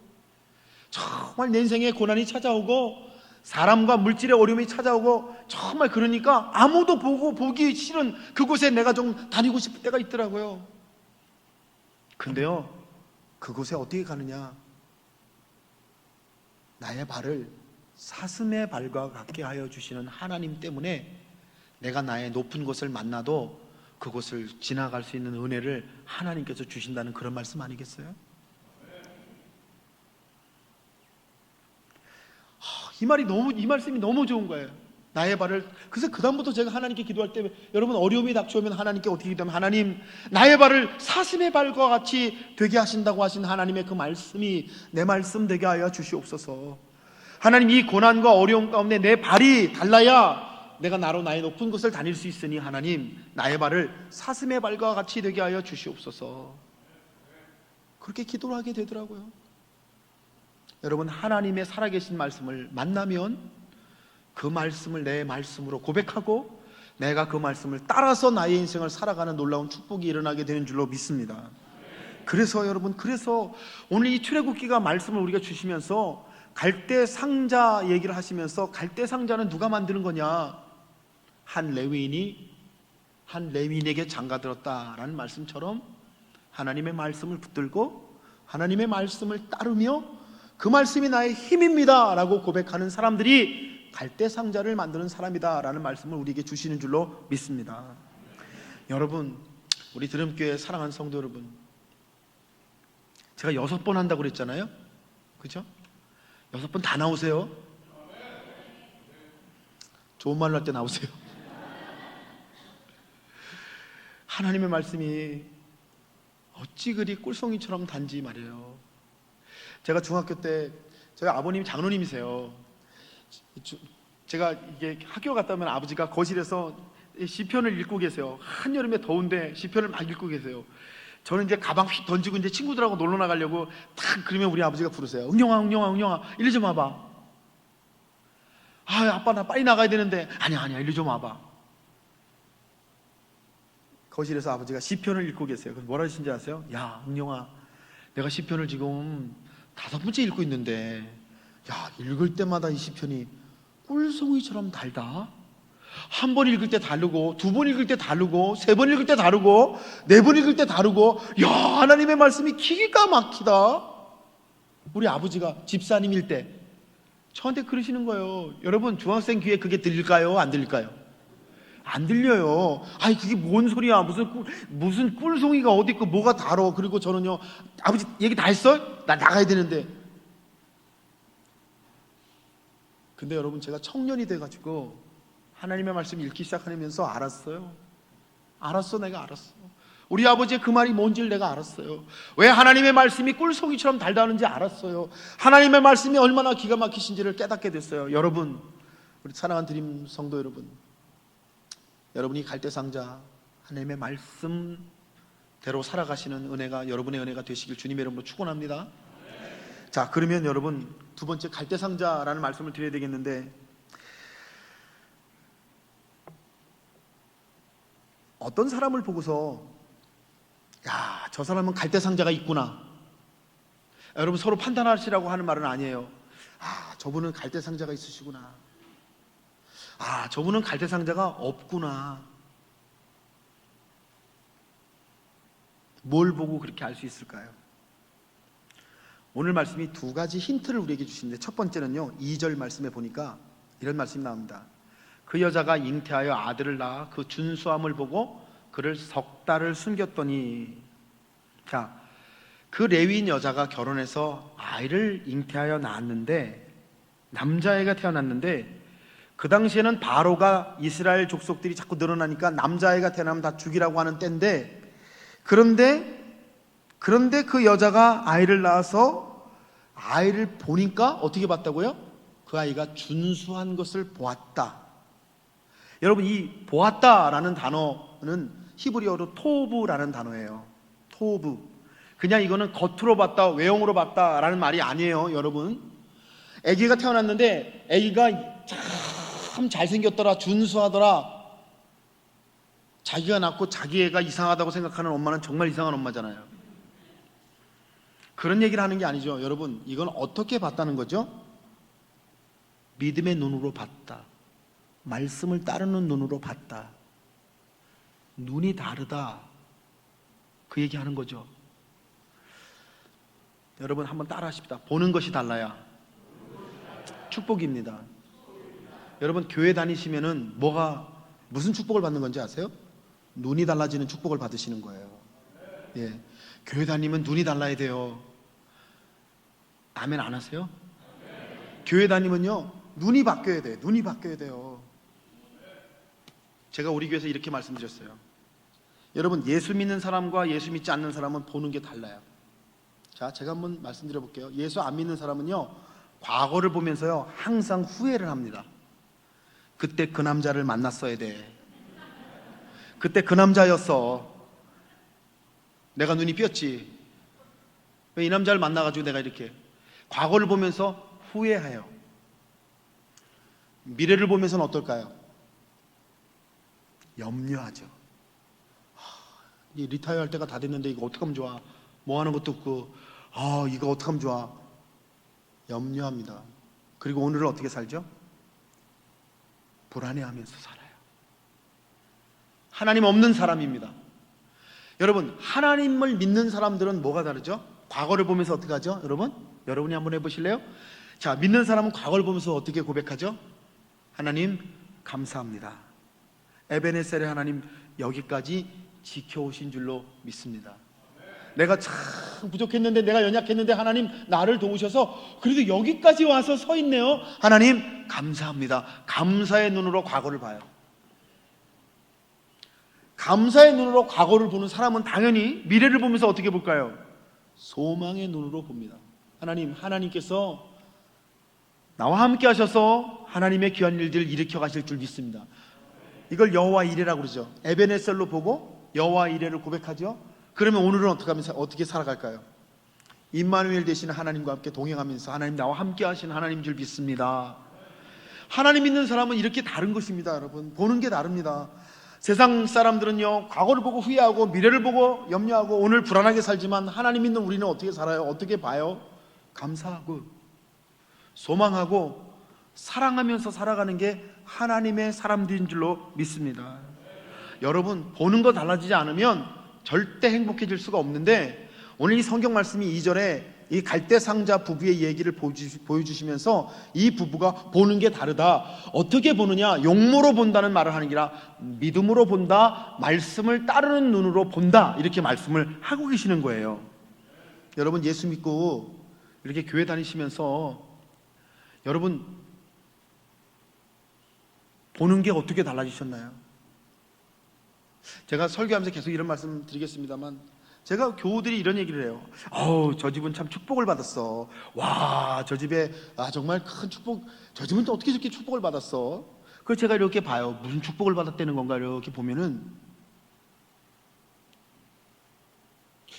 정말 내 인생에 고난이 찾아오고 사람과 물질의 어려움이 찾아오고, 정말 그러니까 아무도 보기 싫은 그곳에 내가 좀 다니고 싶을 때가 있더라고요. 근데요, 그곳에 어떻게 가느냐? 나의 발을 사슴의 발과 같게 하여 주시는 하나님 때문에 내가 나의 높은 곳을 만나도 그곳을 지나갈 수 있는 은혜를 하나님께서 주신다는 그런 말씀 아니겠어요? 이 말씀이 너무 좋은 거예요. 나의 발을. 그래서 그다음부터 제가 하나님께 기도할 때, 여러분, 어려움이 닥쳐오면 하나님께 어떻게 기도하면, 하나님, 나의 발을 사슴의 발과 같이 되게 하신다고 하신 하나님의 그 말씀이 내 말씀 되게 하여 주시옵소서. 하나님, 이 고난과 어려움 가운데 내 발이 달라야 내가 나로 나의 높은 곳을 다닐 수 있으니 하나님, 나의 발을 사슴의 발과 같이 되게 하여 주시옵소서. 그렇게 기도를 하게 되더라고요. 여러분, 하나님의 살아계신 말씀을 만나면 그 말씀을 내 말씀으로 고백하고 내가 그 말씀을 따라서 나의 인생을 살아가는 놀라운 축복이 일어나게 되는 줄로 믿습니다. 그래서 여러분, 오늘 이 출애굽기가 말씀을 우리가 주시면서 갈대 상자 얘기를 하시면서, 갈대 상자는 누가 만드는 거냐? 한 레위인에게 장가들었다라는 말씀처럼 하나님의 말씀을 붙들고 하나님의 말씀을 따르며 그 말씀이 나의 힘입니다 라고 고백하는 사람들이 갈대 상자를 만드는 사람이다 라는 말씀을 우리에게 주시는 줄로 믿습니다. 여러분, 우리 드림교회 사랑하는 성도 여러분, 제가 6번 한다고 그랬잖아요. 그죠? 6번 다 나오세요. 좋은 말로 할 때 나오세요. 하나님의 말씀이 어찌 그리 꿀송이처럼 단지 말이에요. 제가 중학교 때, 저희 아버님이 장로님이세요. 제가 이게 학교 갔다 오면 아버지가 거실에서 시편을 읽고 계세요. 한여름에 더운데 시편을 막 읽고 계세요. 저는 이제 가방 휙 던지고 이제 친구들하고 놀러 나가려고 딱 그러면 우리 아버지가 부르세요. 응영아 일리 좀 와봐. 아, 아빠 나 빨리 나가야 되는데. 아니야 일리 좀 와봐. 거실에서 아버지가 시편을 읽고 계세요. 그래서 뭐라 하시는지 아세요? 야, 응영아, 내가 시편을 지금 5번째 읽고 있는데, 야, 읽을 때마다 이 시편이 꿀송이처럼 달다. 한 번 읽을 때 다르고, 2번 읽을 때 다르고, 3번 읽을 때 다르고, 4번 읽을 때 다르고, 야, 하나님의 말씀이 기가 막히다. 우리 아버지가 집사님일 때 저한테 그러시는 거예요. 여러분, 중학생 귀에 그게 들릴까요? 안 들릴까요? 안 들려요. 아이, 그게 뭔 소리야. 무슨 꿀송이가 어디 있고 뭐가 다뤄. 그리고 저는요, 아버지 얘기 다 했어? 나 나가야 되는데. 근데 여러분, 제가 청년이 돼가지고 하나님의 말씀 읽기 시작하면서 알았어요. 내가 알았어. 우리 아버지의 그 말이 뭔지를 내가 알았어요. 왜 하나님의 말씀이 꿀송이처럼 달다는지 알았어요. 하나님의 말씀이 얼마나 기가 막히신지를 깨닫게 됐어요. 여러분, 우리 사랑하는 드림 성도 여러분, 여러분이 갈대상자 하나님의 말씀대로 살아가시는 은혜가, 여러분의 은혜가 되시길 주님의 이름으로 축원합니다. 자, 그러면 여러분, 두 번째 갈대상자라는 말씀을 드려야 되겠는데, 어떤 사람을 보고서 야, 저 사람은 갈대상자가 있구나, 여러분 서로 판단하시라고 하는 말은 아니에요. 아, 저분은 갈대상자가 있으시구나, 아, 저분은 갈대상자가 없구나. 뭘 보고 그렇게 알 수 있을까요? 오늘 말씀이 두 가지 힌트를 우리에게 주시는데, 첫 번째는요, 2절 말씀에 보니까 이런 말씀이 나옵니다. 그 여자가 잉태하여 아들을 낳아 그 준수함을 보고 그를 석 달을 숨겼더니. 자, 그 레위인 여자가 결혼해서 아이를 잉태하여 낳았는데, 남자애가 태어났는데, 그 당시에는 바로가 이스라엘 족속들이 자꾸 늘어나니까 남자애가 태어나면 다 죽이라고 하는 때인데, 그런데 그 여자가 아이를 낳아서 아이를 보니까 어떻게 봤다고요? 그 아이가 준수한 것을 보았다. 여러분, 이 보았다라는 단어는 히브리어로 토브라는 단어예요. 토브. 그냥 이거는 겉으로 봤다, 외형으로 봤다라는 말이 아니에요. 여러분, 아기가 태어났는데 아기가 참 잘생겼더라, 준수하더라, 자기가 낳고 자기 애가 이상하다고 생각하는 엄마는 정말 이상한 엄마잖아요. 그런 얘기를 하는 게 아니죠. 여러분, 이건 어떻게 봤다는 거죠? 믿음의 눈으로 봤다, 말씀을 따르는 눈으로 봤다. 눈이 다르다, 그 얘기하는 거죠. 여러분, 한번 따라 하십시다. 보는 것이 달라야 축복입니다. 여러분, 교회 다니시면은 무슨 축복을 받는 건지 아세요? 눈이 달라지는 축복을 받으시는 거예요. 예, 교회 다니면 눈이 달라야 돼요. 아멘 안 하세요? 교회 다니면요, 눈이 바뀌어야 돼요. 눈이 바뀌어야 돼요. 제가 우리 교회에서 이렇게 말씀드렸어요. 여러분, 예수 믿는 사람과 예수 믿지 않는 사람은 보는 게 달라요. 자, 제가 한번 말씀드려 볼게요. 예수 안 믿는 사람은요, 과거를 보면서요 항상 후회를 합니다. 그때 그 남자를 만났어야 돼. 그때 그 남자였어. 내가 눈이 삐었지. 왜 이 남자를 만나가지고 내가 이렇게. 과거를 보면서 후회해요. 미래를 보면서는 어떨까요? 염려하죠. 이 리타이어 할 때가 다 됐는데 이거 어떡하면 좋아. 뭐 하는 것도 없고, 이거 어떡하면 좋아. 염려합니다. 그리고 오늘을 어떻게 살죠? 불안해하면서 살아요. 하나님 없는 사람입니다. 여러분, 하나님을 믿는 사람들은 뭐가 다르죠? 과거를 보면서 어떻게 하죠? 여러분이 한번 해보실래요? 자, 믿는 사람은 과거를 보면서 어떻게 고백하죠? 하나님 감사합니다. 에베네셀의 하나님 여기까지 지켜오신 줄로 믿습니다. 내가 참 부족했는데, 내가 연약했는데 하나님 나를 도우셔서 그래도 여기까지 와서 서 있네요. 하나님 감사합니다. 감사의 눈으로 과거를 봐요. 감사의 눈으로 과거를 보는 사람은 당연히 미래를 보면서 어떻게 볼까요? 소망의 눈으로 봅니다. 하나님께서 나와 함께 하셔서 하나님의 귀한 일들을 일으켜 가실 줄 믿습니다. 이걸 여호와 이레라고 그러죠. 에베네셀로 보고 여호와 이레를 고백하죠. 그러면 오늘은 어떻게 살아갈까요? 임마누엘 되시는 하나님과 함께 동행하면서 하나님 나와 함께 하시는 하나님 줄 믿습니다. 하나님 믿는 사람은 이렇게 다른 것입니다. 여러분, 보는 게 다릅니다. 세상 사람들은요, 과거를 보고 후회하고 미래를 보고 염려하고 오늘 불안하게 살지만, 하나님 믿는 우리는 어떻게 살아요? 어떻게 봐요? 감사하고 소망하고 사랑하면서 살아가는 게 하나님의 사람들인 줄로 믿습니다. 여러분, 보는 거 달라지지 않으면 절대 행복해질 수가 없는데, 오늘 이 성경 말씀이 2절에 이 갈대상자 부부의 얘기를 보여주시면서 이 부부가 보는 게 다르다. 어떻게 보느냐? 용모로 본다는 말을 하는 게 아니라 믿음으로 본다, 말씀을 따르는 눈으로 본다, 이렇게 말씀을 하고 계시는 거예요. 여러분, 예수 믿고 이렇게 교회 다니시면서 여러분 보는 게 어떻게 달라지셨나요? 제가 설교하면서 계속 이런 말씀 드리겠습니다만, 제가 교우들이 이런 얘기를 해요. 저 집은 참 축복을 받았어. 와, 저 집에 정말 큰 축복. 저 집은 또 어떻게 저렇게 축복을 받았어? 그래서 제가 이렇게 봐요. 무슨 축복을 받았다는 건가 이렇게 보면은,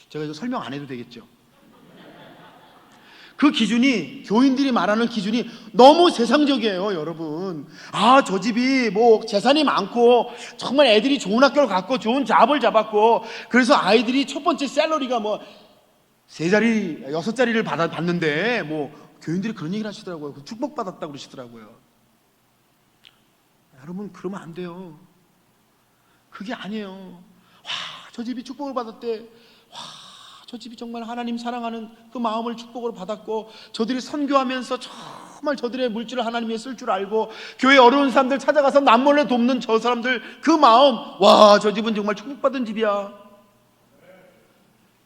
제가 이거 설명 안 해도 되겠죠? 그 기준이, 교인들이 말하는 기준이 너무 세상적이에요, 여러분. 저 집이 뭐 재산이 많고 정말 애들이 좋은 학교를 갔고 좋은 잡을 잡았고, 그래서 아이들이 첫 번째 샐러리가 뭐 3자리, 6자리를 받는데, 뭐 교인들이 그런 얘기를 하시더라고요. 축복받았다고 그러시더라고요. 여러분, 그러면 안 돼요. 그게 아니에요. 저 집이 축복을 받았대. 저 집이 정말 하나님 사랑하는 그 마음을 축복으로 받았고, 저들이 선교하면서 정말 저들의 물질을 하나님이 쓸 줄 알고, 교회 어려운 사람들 찾아가서 남몰래 돕는 저 사람들 그 마음, 저 집은 정말 축복받은 집이야.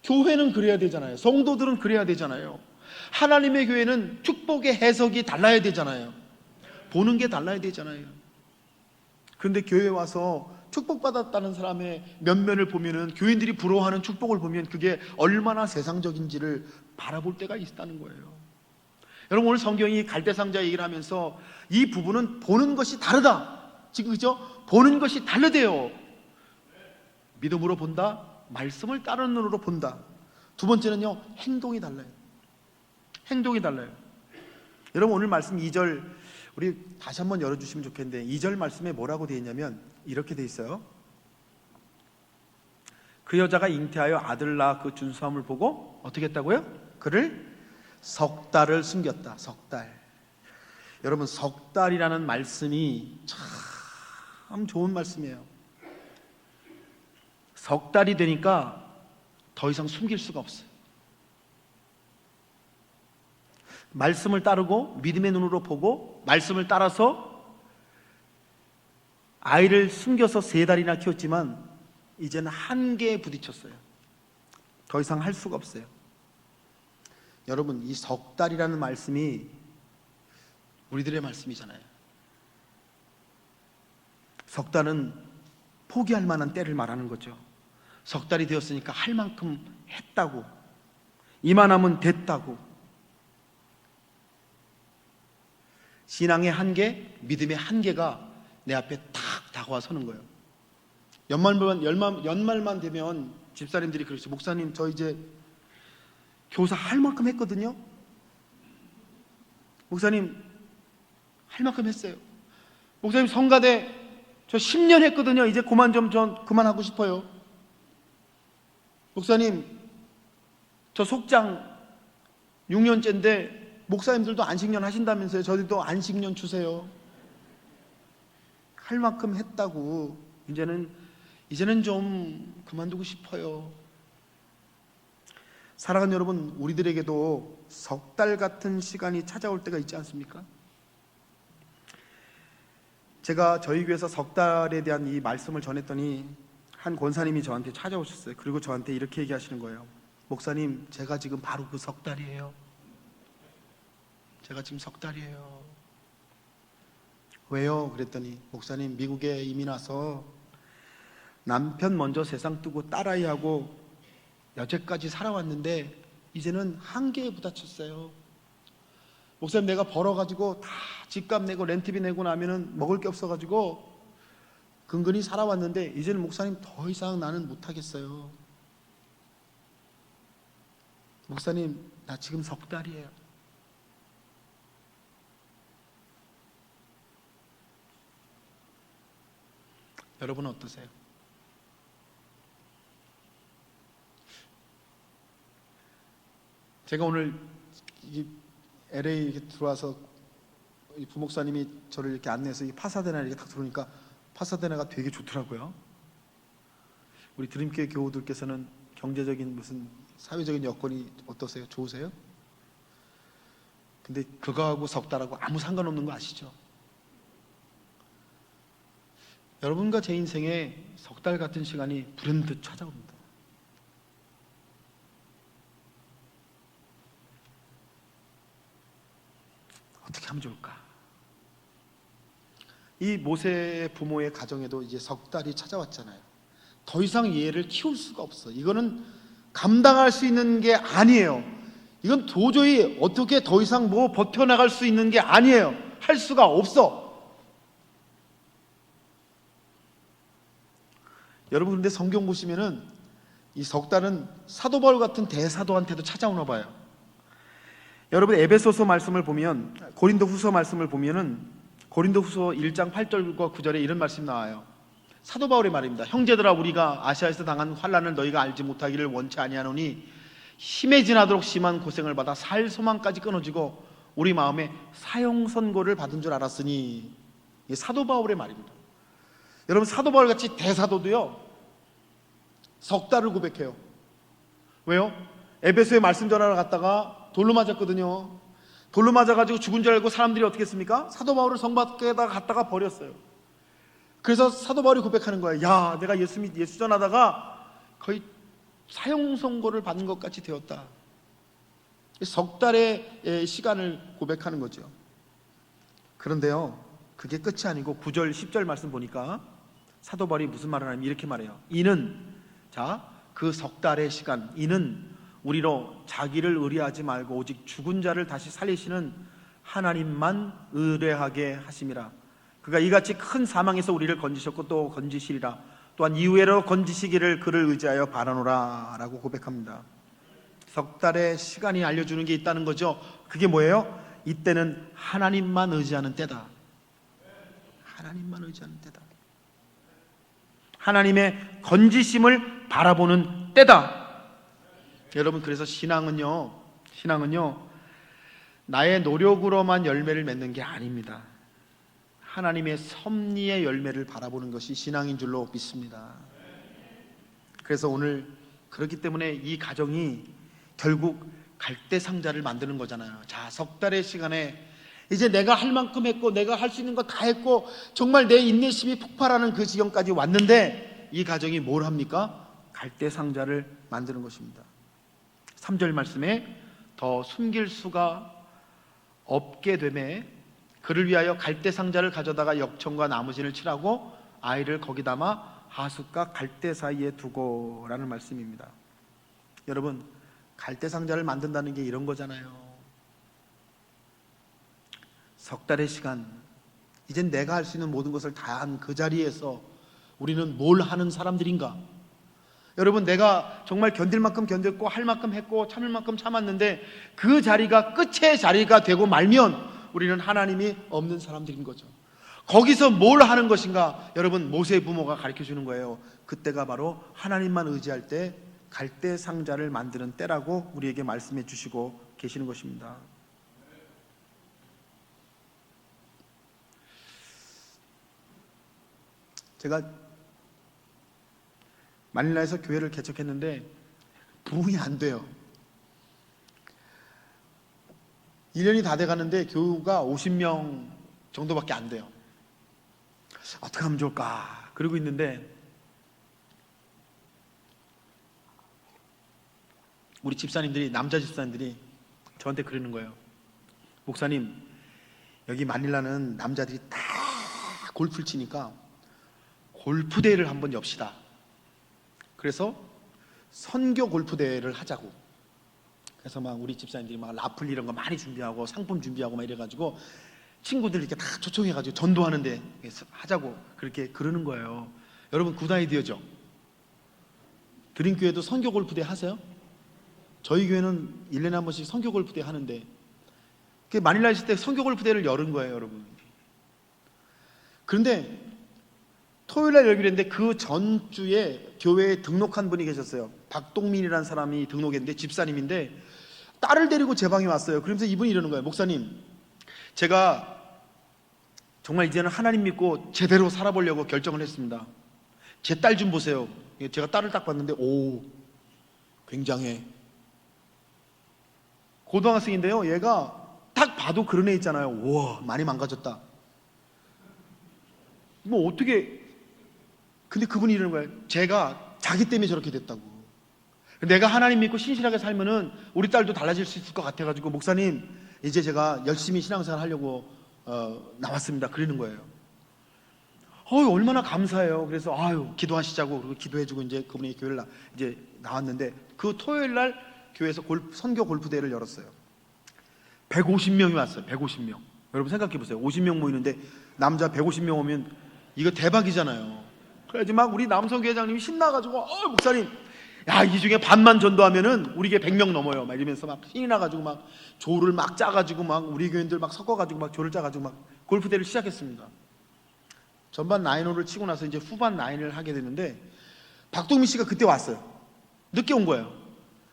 교회는 그래야 되잖아요. 성도들은 그래야 되잖아요. 하나님의 교회는 축복의 해석이 달라야 되잖아요. 보는 게 달라야 되잖아요. 그런데 교회에 와서 축복받았다는 사람의 면면을 보면은, 교인들이 부러워하는 축복을 보면 그게 얼마나 세상적인지를 바라볼 때가 있다는 거예요. 여러분, 오늘 성경이 갈대상자 얘기를 하면서 이 부분은 보는 것이 다르다. 지금 그죠? 보는 것이 다르대요. 믿음으로 본다, 말씀을 따르는 눈으로 본다. 두 번째는요, 행동이 달라요. 행동이 달라요. 여러분, 오늘 말씀 2절 우리 다시 한번 열어주시면 좋겠는데, 2절 말씀에 뭐라고 되어 있냐면 이렇게 되어 있어요. 그 여자가 잉태하여 아들을 낳아 그 준수함을 보고 어떻게 했다고요? 그를 석 달을 숨겼다. 석 달. 여러분, 석 달이라는 말씀이 참 좋은 말씀이에요. 석 달이 되니까 더 이상 숨길 수가 없어요. 말씀을 따르고 믿음의 눈으로 보고 말씀을 따라서 아이를 숨겨서 3달이나 키웠지만 이제는 한계에 부딪혔어요. 더 이상 할 수가 없어요. 여러분, 이 석 달이라는 말씀이 우리들의 말씀이잖아요. 석 달은 포기할 만한 때를 말하는 거죠. 석 달이 되었으니까 할 만큼 했다고, 이만하면 됐다고. 신앙의 한계, 믿음의 한계가 내 앞에 탁 다가와 서는 거예요. 연말만 되면 집사님들이 그러시죠. 목사님, 저 이제 교사 할 만큼 했거든요. 목사님, 할 만큼 했어요. 목사님, 성가대 저 10년 했거든요. 이제 전 그만하고 싶어요. 목사님, 저 속장 6년째인데 목사님들도 안식년 하신다면서요. 저희도 안식년 주세요. 할 만큼 했다고. 이제는 좀 그만두고 싶어요. 사랑하는 여러분, 우리들에게도 석 달 같은 시간이 찾아올 때가 있지 않습니까? 제가 저희 교회에서 석 달에 대한 이 말씀을 전했더니 한 권사님이 저한테 찾아오셨어요. 그리고 저한테 이렇게 얘기하시는 거예요. 목사님, 제가 지금 바로 그 석 달이에요. 제가 지금 석 달이에요. 왜요? 그랬더니, 목사님, 미국에 이민 와서 남편 먼저 세상 뜨고 딸아이하고 여태까지 살아왔는데 이제는 한계에 부딪혔어요. 목사님, 내가 벌어가지고 다 집값 내고 렌트비 내고 나면은 먹을 게 없어가지고 근근히 살아왔는데 이제는 목사님 더 이상 나는 못하겠어요. 목사님, 나 지금 석 달이에요. 여러분은 어떠세요? 제가 오늘 LA 이렇게 들어와서 이 부목사님이 저를 이렇게 안내해서 이 파사데나 이렇게 딱 들어오니까 파사데나가 되게 좋더라고요. 우리 드림교회 교우들께서는 경제적인 무슨 사회적인 여건이 어떠세요? 좋으세요? 근데 그거하고 석 달하고 아무 상관없는 거 아시죠? 여러분과 제 인생에 석 달 같은 시간이 불현듯 찾아옵니다. 어떻게 하면 좋을까? 이 모세 부모의 가정에도 이제 석 달이 찾아왔잖아요. 더 이상 얘를 키울 수가 없어. 이거는 감당할 수 있는 게 아니에요. 이건 도저히 어떻게 더 이상 뭐 버텨나갈 수 있는 게 아니에요. 할 수가 없어. 여러분, 근데 성경 보시면은 이 석 달은 사도 바울 같은 대사도한테도 찾아오나 봐요. 여러분, 에베소서 말씀을 보면, 고린도후서 말씀을 보면은 고린도후서 1장 8절과 9절에 이런 말씀이 나와요. 사도 바울의 말입니다. 형제들아, 우리가 아시아에서 당한 환난을 너희가 알지 못하기를 원치 아니하노니 힘에 지나도록 심한 고생을 받아 살 소망까지 끊어지고 우리 마음에 사형 선고를 받은 줄 알았으니. 이게 사도 바울의 말입니다. 여러분, 사도 바울 같이 대사도도요 석 달을 고백해요. 왜요? 에베소에 말씀 전하러 갔다가 돌로 맞았거든요. 돌로 맞아가지고 죽은 줄 알고 사람들이 어떻게 했습니까? 사도 바울을 성 밖에다 갔다가 버렸어요. 그래서 사도 바울이 고백하는 거예요. 야, 내가 예수 전하다가 거의 사형 선고를 받는 것 같이 되었다. 석 달의 시간을 고백하는 거죠. 그런데요, 그게 끝이 아니고 9절 10절 말씀 보니까 사도 바울이 무슨 말을 하냐면 이렇게 말해요. 이는, 자, 그 석 달의 시간, 이는 우리로 자기를 의뢰하지 말고 오직 죽은 자를 다시 살리시는 하나님만 의뢰하게 하심이라. 그가 이같이 큰 사망에서 우리를 건지셨고 또 건지시리라. 또한 이후에로 건지시기를 그를 의지하여 바라노라 라고 고백합니다. 석 달의 시간이 알려주는 게 있다는 거죠. 그게 뭐예요? 이때는 하나님만 의지하는 때다. 하나님만 의지하는 때다. 하나님의 건지심을 바라보는 때다. 여러분, 그래서 신앙은요 나의 노력으로만 열매를 맺는 게 아닙니다. 하나님의 섭리의 열매를 바라보는 것이 신앙인 줄로 믿습니다. 그래서 오늘, 그렇기 때문에 이 가정이 결국 갈대상자를 만드는 거잖아요. 자, 석 달의 시간에 이제 내가 할 만큼 했고 내가 할 수 있는 거 다 했고 정말 내 인내심이 폭발하는 그 지경까지 왔는데 이 가정이 뭘 합니까? 갈대상자를 만드는 것입니다. 3절 말씀에 더 숨길 수가 없게 되매 그를 위하여 갈대상자를 가져다가 역청과 나무진을 칠하고 아이를 거기 담아 하숫과 갈대 사이에 두고 라는 말씀입니다. 여러분, 갈대상자를 만든다는 게 이런 거잖아요. 석 달의 시간, 이젠 내가 할 수 있는 모든 것을 다 한 그 자리에서 우리는 뭘 하는 사람들인가? 여러분, 내가 정말 견딜 만큼 견뎠고 할 만큼 했고 참을 만큼 참았는데 그 자리가 끝의 자리가 되고 말면 우리는 하나님이 없는 사람들인 거죠. 거기서 뭘 하는 것인가? 여러분, 모세 부모가 가르쳐 주는 거예요. 그때가 바로 하나님만 의지할 때 갈대 상자를 만드는 때라고 우리에게 말씀해 주시고 계시는 것입니다. 제가 마닐라에서 교회를 개척했는데 부흥이 안 돼요. 1년이 다 돼가는데 교우가 50명 정도밖에 안 돼요. 어떻게 하면 좋을까? 그러고 있는데 우리 집사님들이, 남자 집사님들이 저한테 그러는 거예요. 목사님, 여기 마닐라는 남자들이 다 골프를 치니까 골프대회를 한번 엽시다. 그래서 선교 골프대회를 하자고. 그래서 막 우리 집사님들이 막 라플 이런 거 많이 준비하고 상품 준비하고 막 이래가지고 친구들 이렇게 다 초청해가지고 전도하는데 하자고 그렇게 그러는 거예요. 여러분, 굿 아이디어죠? 드림교회도 선교 골프대회 하세요? 저희 교회는 1년에 한 번씩 선교 골프대회 하는데 마닐라에 있을 때 선교 골프대회를 열은 거예요, 여러분. 그런데 토요일날 열기로 했는데 그 전주에 교회에 등록한 분이 계셨어요. 박동민이라는 사람이 등록했는데 집사님인데 딸을 데리고 제 방에 왔어요. 그러면서 이분이 이러는 거예요. 목사님, 제가 정말 이제는 하나님 믿고 제대로 살아보려고 결정을 했습니다. 제 딸 좀 보세요. 제가 딸을 딱 봤는데 오, 굉장해. 고등학생인데요, 얘가 딱 봐도 그런 애 있잖아요. 우와, 많이 망가졌다. 뭐 어떻게, 근데 그분이 이러는 거예요. 제가 자기 때문에 저렇게 됐다고. 내가 하나님 믿고 신실하게 살면은 우리 딸도 달라질 수 있을 것 같아가지고, 목사님, 이제 제가 열심히 신앙생활 하려고 나왔습니다. 그러는 거예요. 얼마나 감사해요. 그래서 기도하시자고, 그리고 기도해주고 이제 그분이 교회를 이제 나왔는데, 그 토요일 날 교회에서 선교 골프대회를 열었어요. 150명이 왔어요. 150명. 여러분 생각해 보세요. 50명 모이는데 남자 150명 오면 이거 대박이잖아요. 그래야지 막 우리 남성교 회장님이 신나가지고, 목사님, 야, 이 중에 반만 전도하면은 우리 교회 100명 넘어요. 막 이러면서 막 신이 나가지고 막 조를 막 짜가지고 막 우리 교인들 막 섞어가지고 막 조를 짜가지고 막 골프대회를 시작했습니다. 전반 9홀을 치고 나서 이제 후반 9을 하게 됐는데, 박동민 씨가 그때 왔어요. 늦게 온 거예요.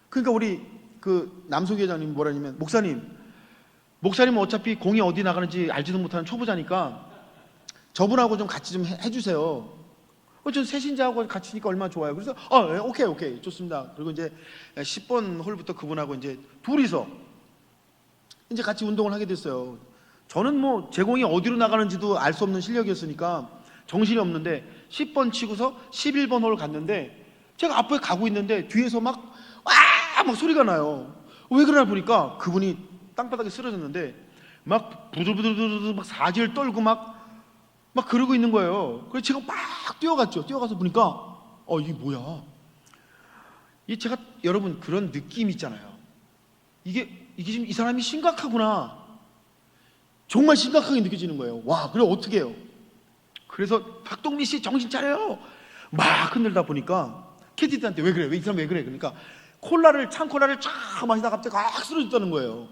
그러니까 우리 그 남성교 회장님이 뭐라 하냐면, 목사님은 어차피 공이 어디 나가는지 알지도 못하는 초보자니까 저분하고 좀 같이 좀 해주세요. 전 새신자하고 같이니까 얼마나 좋아요. 그래서 오케이 좋습니다. 그리고 이제 10번 홀부터 그분하고 이제 둘이서 이제 같이 운동을 하게 됐어요. 저는 뭐 제 공이 어디로 나가는지도 알 수 없는 실력이었으니까 정신이 없는데, 10번 치고서 11번 홀 갔는데 제가 앞에 가고 있는데 뒤에서 막 소리가 나요. 왜 그러나 보니까 그분이 땅바닥에 쓰러졌는데 막 부들부들 막 사지를 떨고 막 그러고 있는 거예요. 그래서 제가 막 뛰어갔죠. 뛰어가서 보니까 이게 뭐야? 제가, 여러분, 그런 느낌 있잖아요. 이게 지금 이 사람이 심각하구나. 정말 심각하게 느껴지는 거예요. 와, 그래 어떻게 해요? 그래서 박동민 씨 정신 차려요. 막 흔들다 보니까 캐디들한테 왜 그래? 이 사람 왜 그래? 그러니까 창콜라를 쫙 마시다가 갑자기 쓰러졌다는 거예요.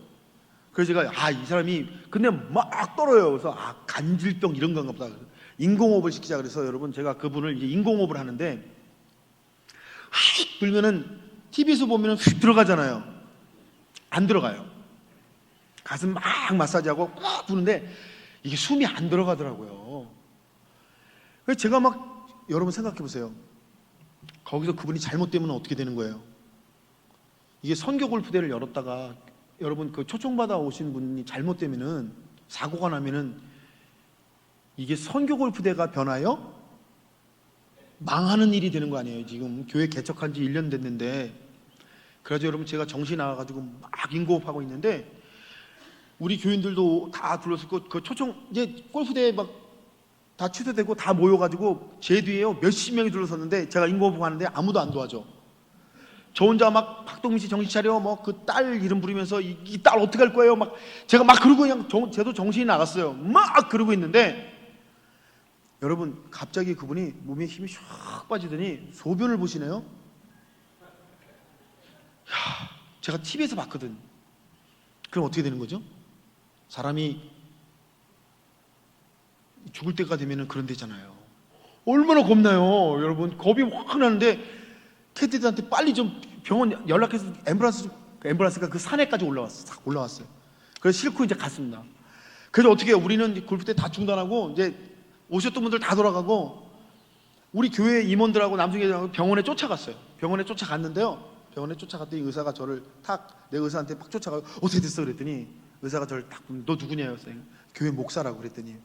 그래서 제가 이 사람이 근데 막 떨어요. 그래서 간질병 이런 건가 보다. 인공호흡을 시키자 그래서, 여러분, 제가 그분을 이제 인공호흡을 하는데, 휙 불면은 TV에서 보면은 휙 들어가잖아요. 안 들어가요. 가슴 막 마사지하고 꽉 부는데 이게 숨이 안 들어가더라고요. 그래서 제가 여러분 생각해 보세요. 거기서 그분이 잘못되면 어떻게 되는 거예요? 이게 선교 골프대를 열었다가, 여러분, 그 초청받아 오신 분이 잘못되면은, 사고가 나면은 이게 선교 골프대가 변하여 망하는 일이 되는 거 아니에요? 지금 교회 개척한 지 1년 됐는데. 그래서 여러분, 제가 정신이 나와가지고 막 인고업하고 있는데, 우리 교인들도 다 둘러쓰고 그 이제 골프대에 막 다 취소되고 다 모여가지고 제 뒤에요 몇십 명이 둘러섰는데, 제가 인고업 하는데 아무도 안 도와줘. 저 혼자 막 박동민 씨 정신 차려, 그 딸 이름 부르면서 이 딸 어떻게 할 거예요? 제가 막 그러고 그냥 저도 정신이 나갔어요. 막 그러고 있는데, 여러분, 갑자기 그분이 몸에 힘이 샥 빠지더니 소변을 보시네요. 제가 TV에서 봤거든. 그럼 어떻게 되는 거죠? 사람이 죽을 때가 되면은 그런 데잖아요. 얼마나 겁나요, 여러분. 겁이 확 나는데 캐디들한테 빨리 좀 병원 연락해서 앰뷸런스가 그 산에까지 올라왔어요. 그래서 싣고 이제 갔습니다. 그래서 어떻게 해요? 우리는 골프대 다 중단하고 이제 오셨던 분들 다 돌아가고, 우리 교회 임원들하고 남성회장하고 병원에 쫓아갔어요. 병원에 쫓아갔는데요, 병원에 쫓아갔더니 의사가 저를 내 의사한테 막 쫓아가고 어떻게 됐어? 그랬더니 의사가 저를 너 누구냐요? 교회 목사라고 그랬더니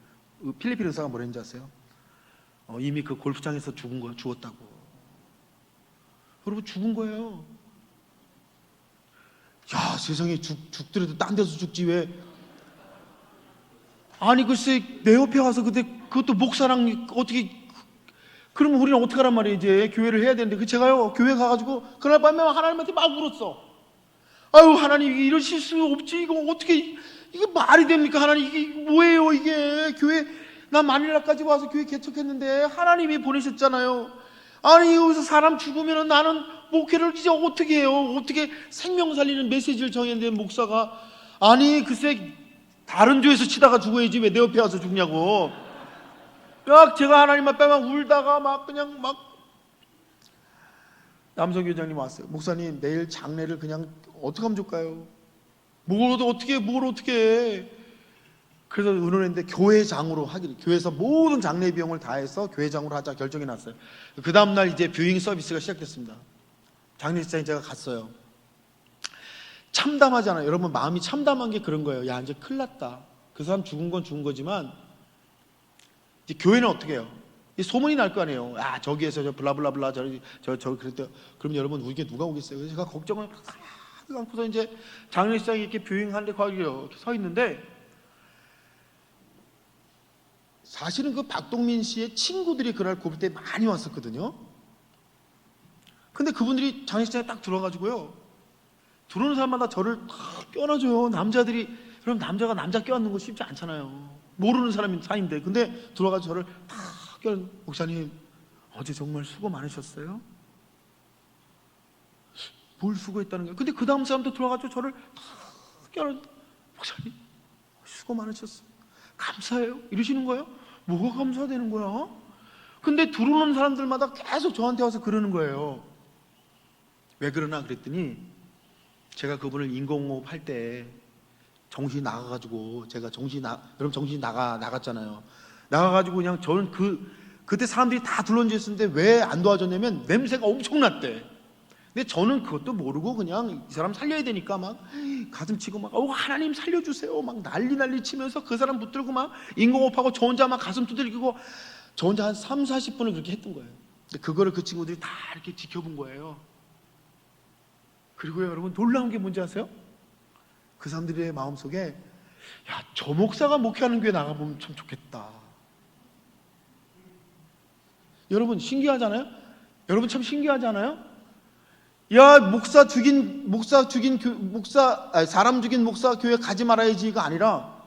필리핀 의사가 뭐랬는지 아세요? 이미 그 골프장에서 죽었다고. 여러분, 죽은 거예요. 야, 세상에 죽더라도 딴 데서 죽지 왜? 아니, 글쎄, 내 옆에 와서 그것도 목사랑 어떻게, 그러면 우리는 어떻게 하란 말이에요? 이제 교회를 해야 되는데. 제가요 교회 가가지고 그날 밤에 하나님한테 막 울었어. 하나님, 이런 실수 없지. 이거 어떻게, 이게 말이 됩니까? 하나님, 이게 뭐예요? 이게 교회, 나 마닐라까지 와서 교회 개척했는데 하나님이 보내셨잖아요. 아니, 여기서 사람 죽으면 나는 목회를 이제 어떻게 해요? 어떻게 생명 살리는 메시지를 정했는데 목사가, 아니, 글쎄, 다른 교회에서 치다가 죽어야지 왜 내 옆에 와서 죽냐고. 제가 하나님 앞에 막 울다가 그냥 남성교장님 왔어요. 목사님, 내일 장례를 그냥 어떻게 하면 좋을까요? 뭘 어떻게 해? 그래서 의논했는데 교회장으로 하기로, 교회에서 모든 장례 비용을 다 해서 교회장으로 하자 결정이 났어요. 그 다음날 이제 뷰잉 서비스가 시작됐습니다. 장례식장에 제가 갔어요. 참담하잖아요. 여러분, 마음이 참담한 게 그런 거예요. 야, 이제 큰일 났다. 그 사람 죽은 건 죽은 거지만 이제 교회는 어떻게 해요? 이 소문이 날 거 아니에요. 야, 저기에서 저 블라블라블라 저 그랬대요. 그럼 여러분, 우리게 누가 오겠어요? 그래서 제가 걱정을 하나도 않고서 이제 장례식장에 이렇게 뷰잉하는데 거기 이렇게 서 있는데, 사실은 그 박동민 씨의 친구들이 그날 고비 때 많이 왔었거든요. 근데 그분들이 장례식장에 딱 들어가지고요, 들어오는 사람마다 저를 탁 껴안아줘요. 남자들이. 그럼 남자가 남자 껴안는 거 쉽지 않잖아요. 모르는 사이인데. 근데 들어가서 저를 탁 껴안고, 목사님 어제 정말 수고 많으셨어요? 뭘 수고했다는 거예요? 근데 그 다음 사람도 들어가서 저를 탁 껴안고, 목사님 수고 많으셨어요, 감사해요, 이러시는 거예요. 뭐가 감사되는 거야? 근데 들어오는 사람들마다 계속 저한테 와서 그러는 거예요. 왜 그러나 그랬더니, 제가 그분을 인공호흡 할 때 정신이 나가가지고, 제가 여러분 정신이 나갔잖아요. 나가가지고 그냥 저는 그때 사람들이 다 둘러앉아 있었는데 왜 안 도와줬냐면 냄새가 엄청났대. 근데 저는 그것도 모르고 그냥 이 사람 살려야 되니까 막 가슴 치고 막 하나님 살려주세요 막 난리 치면서 그 사람 붙들고 막 인공호흡하고 저 혼자 막 가슴 두들기고, 저 혼자 한 30-40분을 그렇게 했던 거예요. 근데 그거를 그 친구들이 다 이렇게 지켜본 거예요. 그리고요, 여러분, 놀라운 게 뭔지 아세요? 그 사람들의 마음속에, 야, 저 목사가 목회하는 교회 나가보면 참 좋겠다. 여러분, 신기하잖아요? 여러분, 참 신기하잖아요? 야, 사람 죽인 목사 교회 가지 말아야지가 아니라,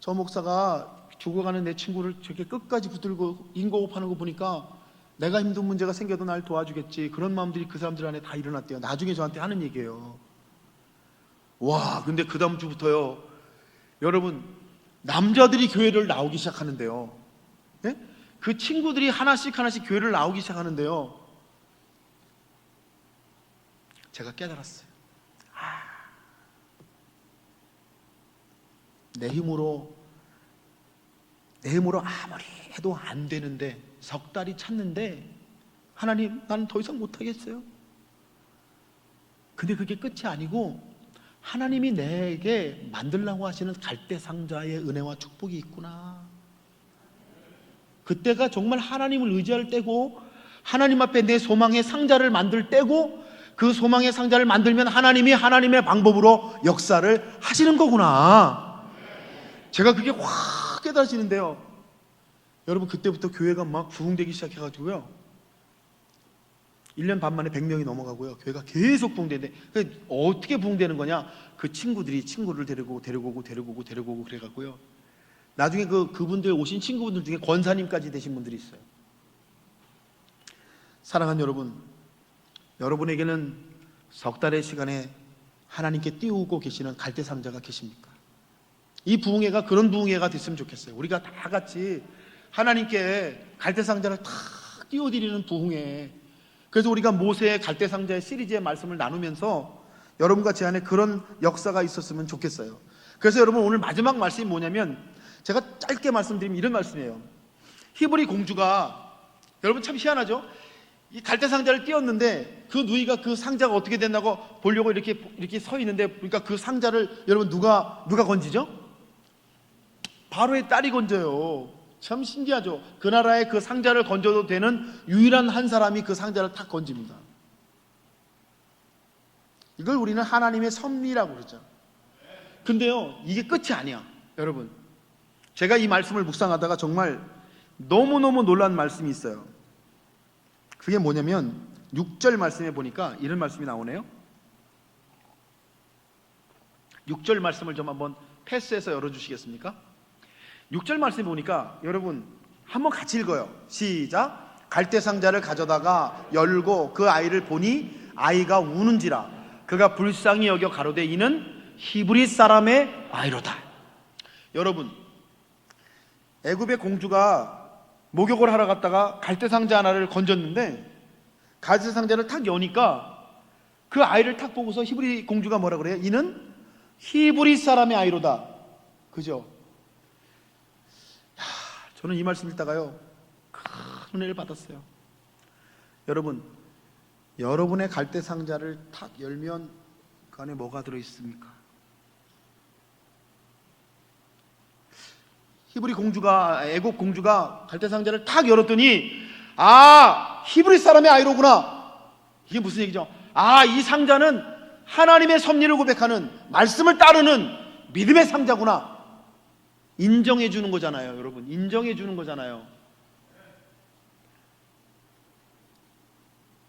저 목사가 죽어가는 내 친구를 저렇게 끝까지 붙들고 인공호흡하는 거 보니까 내가 힘든 문제가 생겨도 날 도와주겠지. 그런 마음들이 그 사람들 안에 다 일어났대요. 나중에 저한테 하는 얘기예요. 와, 근데 그 다음 주부터요, 여러분, 남자들이 교회를 나오기 시작하는데요. 예? 그 친구들이 하나씩 교회를 나오기 시작하는데요. 제가 깨달았어요. 내 힘으로 아무리 해도 안 되는데, 석 달이 찼는데, 하나님, 나는 더 이상 못하겠어요. 근데 그게 끝이 아니고, 하나님이 내게 만들라고 하시는 갈대상자의 은혜와 축복이 있구나. 그때가 정말 하나님을 의지할 때고, 하나님 앞에 내 소망의 상자를 만들 때고, 그 소망의 상자를 만들면 하나님이 하나님의 방법으로 역사를 하시는 거구나. 제가 그게 확 깨달아지는데요. 여러분, 그때부터 교회가 막 부흥되기 시작해가지고요, 1년 반 만에 100명이 넘어가고요, 교회가 계속 부흥되는데, 어떻게 부흥되는 거냐? 그 친구들이 친구를 데리고 오고 그래갖고요, 나중에 그분들 오신 친구분들 중에 권사님까지 되신 분들이 있어요. 사랑하는 여러분, 여러분에게는 석 달의 시간에 하나님께 띄우고 계시는 갈대상자가 계십니까? 이 부흥회가 그런 부흥회가 됐으면 좋겠어요. 우리가 다 같이 하나님께 갈대상자를 탁 띄워드리는 부흥회. 그래서 우리가 모세의 갈대상자의 시리즈의 말씀을 나누면서 여러분과 제 안에 그런 역사가 있었으면 좋겠어요. 그래서 여러분, 오늘 마지막 말씀이 뭐냐면, 제가 짧게 말씀드리면 이런 말씀이에요. 히브리 공주가, 여러분 참 희한하죠? 이 갈대상자를 띄웠는데 그 누이가 그 상자가 어떻게 됐나고 보려고 이렇게 서 있는데, 그러니까 그 상자를 여러분 누가 건지죠? 바로의 딸이 건져요. 참 신기하죠? 그 나라에 그 상자를 건져도 되는 유일한 한 사람이 그 상자를 탁 건집니다. 이걸 우리는 하나님의 섭리라고 그러죠. 근데요, 이게 끝이 아니야. 여러분, 제가 이 말씀을 묵상하다가 정말 너무너무 놀란 말씀이 있어요. 그게 뭐냐면 6절 말씀에 보니까 이런 말씀이 나오네요. 6절 말씀을 좀 한번 패스해서 열어주시겠습니까? 6절 말씀에 보니까, 여러분 한번 같이 읽어요. 시작. 갈대상자를 가져다가 열고 그 아이를 보니 아이가 우는지라. 그가 불쌍히 여겨 가로되 이는 히브리 사람의 아이로다. 여러분, 애굽의 공주가 목욕을 하러 갔다가 갈대상자 하나를 건졌는데, 갈대상자를 탁 여니까 그 아이를 탁 보고서 히브리 공주가 뭐라 그래요? 이는 히브리 사람의 아이로다. 그죠? 저는 이 말씀 읽다가요, 큰 은혜를 받았어요. 여러분, 여러분의 갈대상자를 탁 열면 그 안에 뭐가 들어있습니까? 히브리 공주가, 애굽 공주가 갈대상자를 탁 열었더니, 아, 히브리 사람의 아이로구나. 이게 무슨 얘기죠? 아, 이 상자는 하나님의 섭리를 고백하는, 말씀을 따르는 믿음의 상자구나. 인정해 주는 거잖아요, 여러분. 인정해 주는 거잖아요.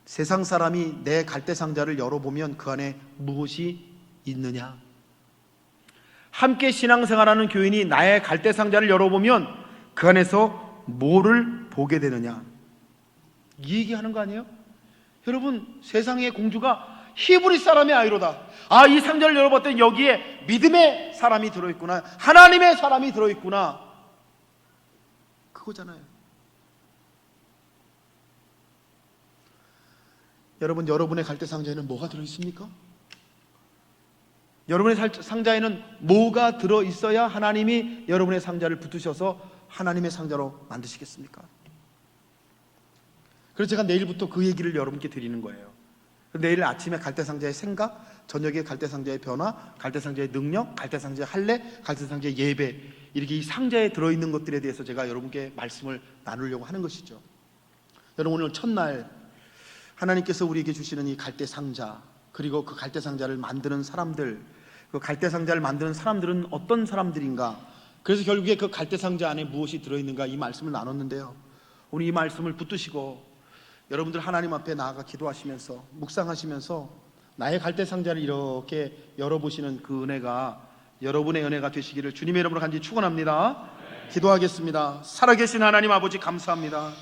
세상 사람이 내 갈대상자를 열어보면 그 안에 무엇이 있느냐? 함께 신앙생활하는 교인이 나의 갈대상자를 열어보면 그 안에서 뭐를 보게 되느냐? 이 얘기하는 거 아니에요? 여러분, 세상의 공주가 히브리 사람의 아이로다. 아, 이 상자를 열어봤더니 여기에 믿음의 사람이 들어있구나, 하나님의 사람이 들어있구나, 그거잖아요. 여러분, 여러분의 갈대상자에는 뭐가 들어있습니까? 여러분의 상자에는 뭐가 들어있어야 하나님이 여러분의 상자를 붙으셔서 하나님의 상자로 만드시겠습니까? 그래서 제가 내일부터 그 얘기를 여러분께 드리는 거예요. 내일 아침에 갈대상자의 생각, 저녁에 갈대상자의 변화, 갈대상자의 능력, 갈대상자의 할례, 갈대상자의 예배, 이렇게 이 상자에 들어있는 것들에 대해서 제가 여러분께 말씀을 나누려고 하는 것이죠. 여러분, 오늘 첫날 하나님께서 우리에게 주시는 이 갈대상자, 그리고 그 갈대상자를 만드는 사람들, 그 갈대상자를 만드는 사람들은 어떤 사람들인가, 그래서 결국에 그 갈대상자 안에 무엇이 들어있는가, 이 말씀을 나눴는데요. 오늘 이 말씀을 붙드시고 여러분들 하나님 앞에 나아가 기도하시면서 묵상하시면서 나의 갈대상자를 이렇게 열어보시는 그 은혜가 여러분의 은혜가 되시기를 주님의 이름으로 간절히 축원합니다. 기도하겠습니다. 살아계신 하나님 아버지, 감사합니다.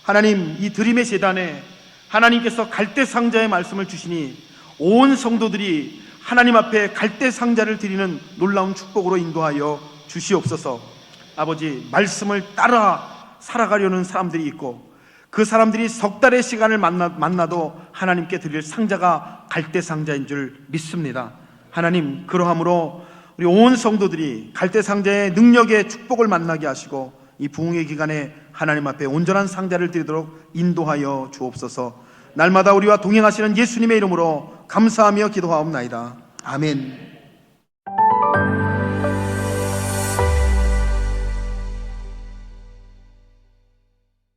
하나님, 이 드림의 제단에 하나님께서 갈대상자의 말씀을 주시니 온 성도들이 하나님 앞에 갈대상자를 드리는 놀라운 축복으로 인도하여 주시옵소서. 아버지, 말씀을 따라 살아가려는 사람들이 있고 그 사람들이 석 달의 시간을 만나도 하나님께 드릴 상자가 갈대상자인 줄 믿습니다. 하나님, 그러함으로 우리 온 성도들이 갈대상자의 능력의 축복을 만나게 하시고 이 부흥의 기간에 하나님 앞에 온전한 상자를 드리도록 인도하여 주옵소서. 날마다 우리와 동행하시는 예수님의 이름으로 감사하며 기도하옵나이다. 아멘.